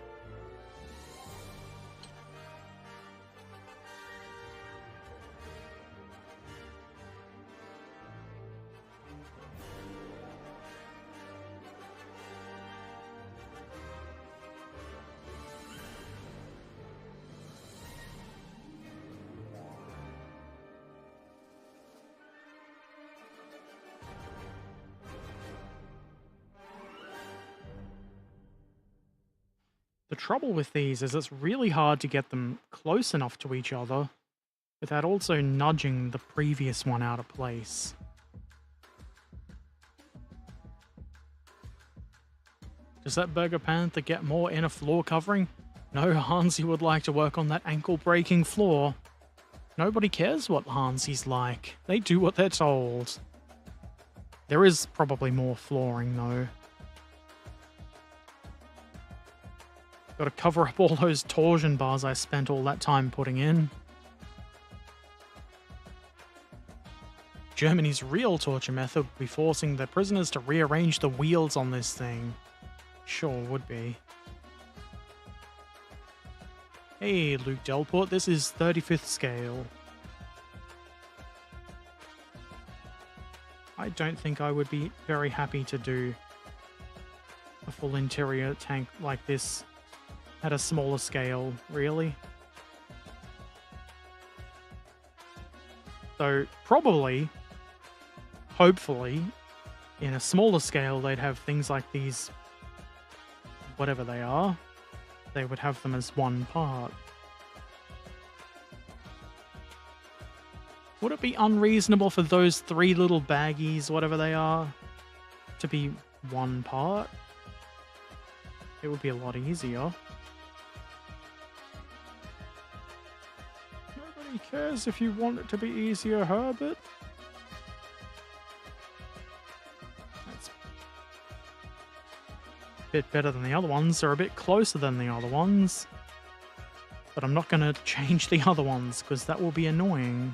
A: The trouble with these is it's really hard to get them close enough to each other without also nudging the previous one out of place. Does that Bergepanther get more inner floor covering? No, Hansi would like to work on that ankle-breaking floor. Nobody cares what Hansi's like. They do what they're told. There is probably more flooring, though. Gotta cover up all those torsion bars I spent all that time putting in. Germany's real torture method would be forcing the prisoners to rearrange the wheels on this thing. Sure would be. Hey, Luke Delport, this is 35th scale. I don't think I would be very happy to do a full interior tank like this at a smaller scale, really. So, probably, hopefully, in a smaller scale, they'd have things like these, whatever they are, they would have them as one part. Would it be unreasonable for those 3 little baggies, whatever they are, to be one part? It would be a lot easier. Nobody cares if you want it to be easier, Herbert. That's a bit better than the other ones. They're a bit closer than the other ones. But I'm not going to change the other ones, because that will be annoying.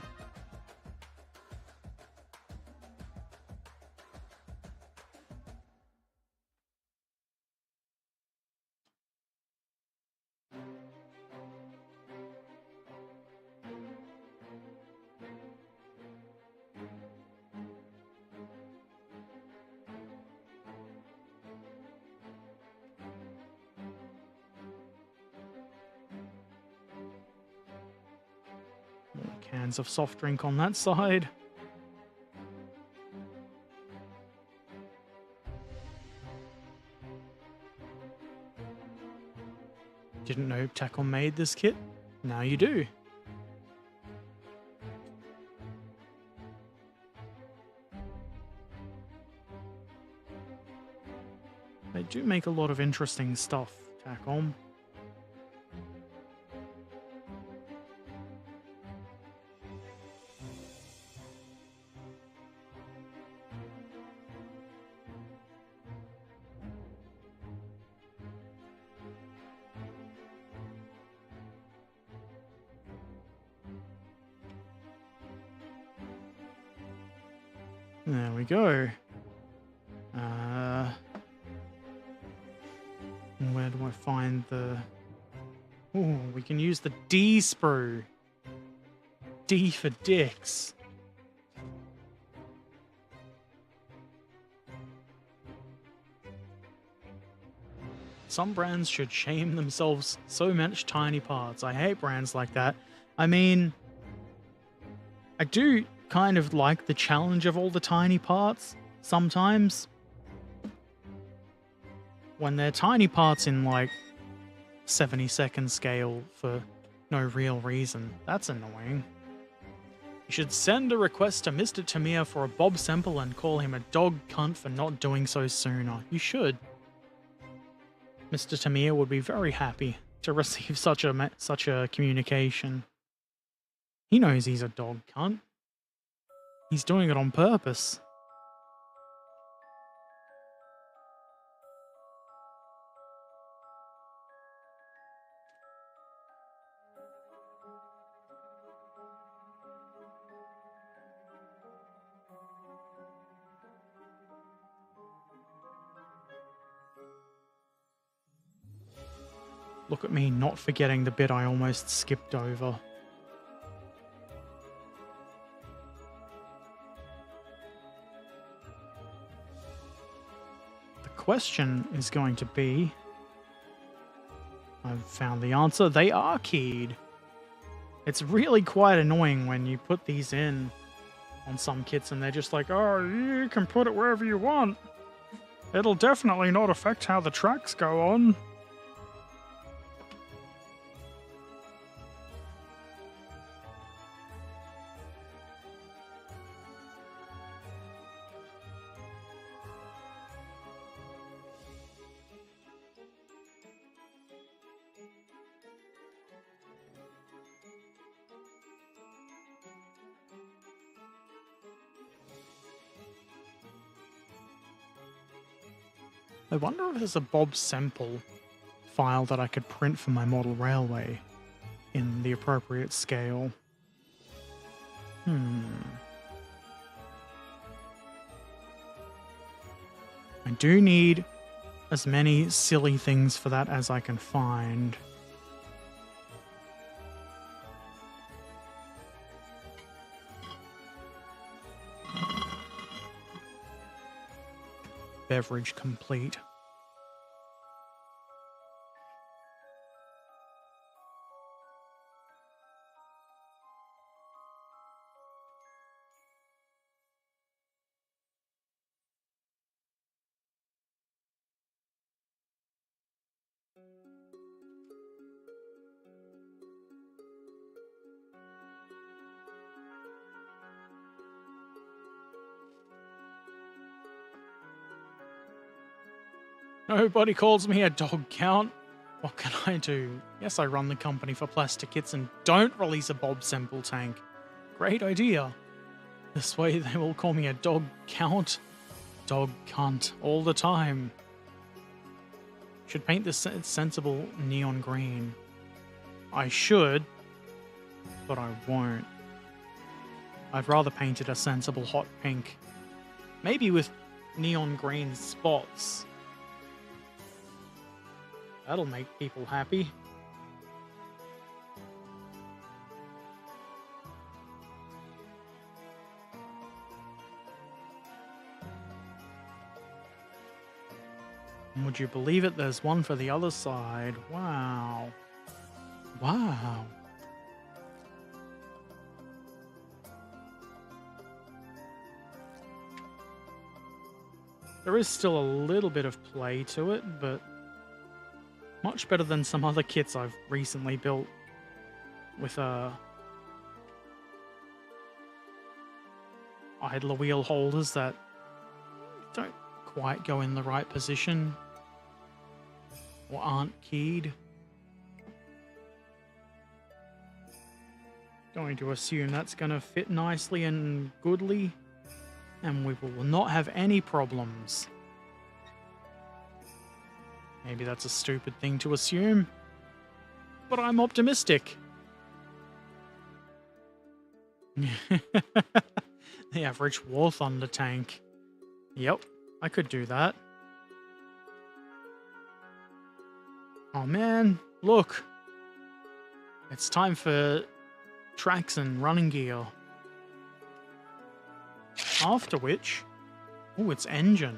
A: Cans of soft drink on that side. Didn't know Takom made this kit? Now you do. They do make a lot of interesting stuff, Takom. There we go. Where do I find the... Ooh, we can use the D sprue. D for dicks. Some brands should shame themselves so much tiny parts. I hate brands like that. I mean, I do kind of like the challenge of all the tiny parts sometimes. When they're tiny parts in like 70-second scale for no real reason, that's annoying. You should send a request to Mr. Tamir for a Bob sample and call him a dog cunt for not doing so sooner. You should. Mr. Tamir would be very happy to receive such a communication. He knows he's a dog cunt. He's doing it on purpose. Look at me not forgetting the bit I almost skipped over. The question is going to be... I've found the answer. They are keyed. It's really quite annoying when you put these in on some kits and they're just like, oh, you can put it wherever you want. It'll definitely not affect how the tracks go on. I wonder if there's a Bob Semple file that I could print for my model railway in the appropriate scale. I do need as many silly things for that as I can find. Beverage complete. Nobody calls me a dog count. What can I do? Yes, I run the company for plastic kits and don't release a Bob Semple tank. Great idea. This way they will call me a dog count, dog cunt all the time. Should paint this sensible neon green. I should, but I won't. I'd rather paint it a sensible hot pink. Maybe with neon green spots. That'll make people happy. And would you believe it? There's one for the other side. Wow. Wow. There is still a little bit of play to it, but much better than some other kits I've recently built with idler wheel holders that don't quite go in the right position or aren't keyed. Going to assume that's going to fit nicely and goodly, and we will not have any problems. Maybe that's a stupid thing to assume, but I'm optimistic. The average War Thunder tank. Yep, I could do that. Oh man, look. It's time for tracks and running gear. After which... oh, it's engine.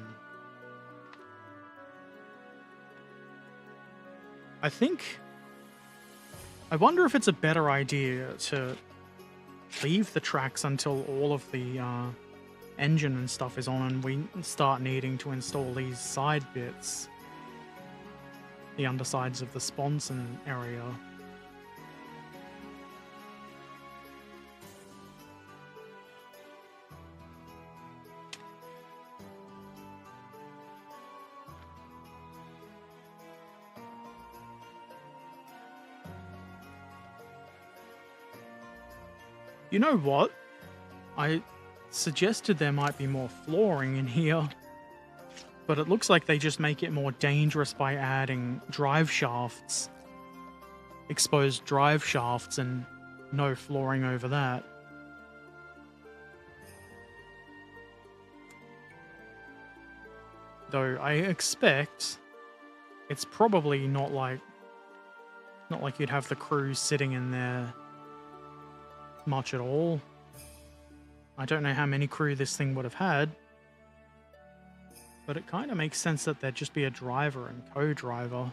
A: I wonder if it's a better idea to leave the tracks until all of the engine and stuff is on and we start needing to install these side bits. The undersides of the sponson area. You know what? I suggested there might be more flooring in here, but it looks like they just make it more dangerous by adding drive shafts. Exposed drive shafts and no flooring over that. Though I expect it's probably not like Not like you'd have the crew sitting in there much at all. I don't know how many crew this thing would have had, but it kind of makes sense that there'd just be a driver and co-driver.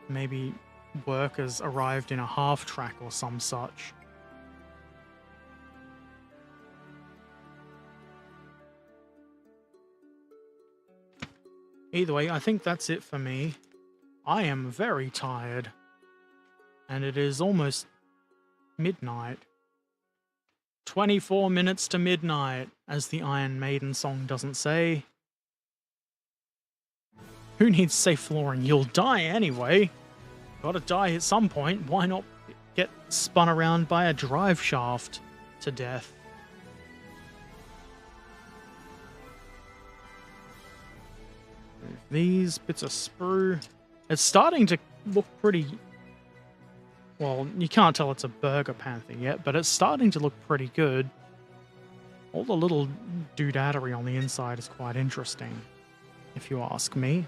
A: Maybe workers arrived in a half-track or some such. Either way, I think that's it for me. I am very tired. And it is almost midnight. 24 minutes to midnight, as the Iron Maiden song doesn't say. Who needs safe flooring? You'll die anyway. Gotta die at some point. Why not get spun around by a drive shaft to death? Move these bits of sprue. It's starting to look pretty... Well, you can't tell it's a Bergepanther yet, but it's starting to look pretty good. All the little doodadery on the inside is quite interesting, if you ask me.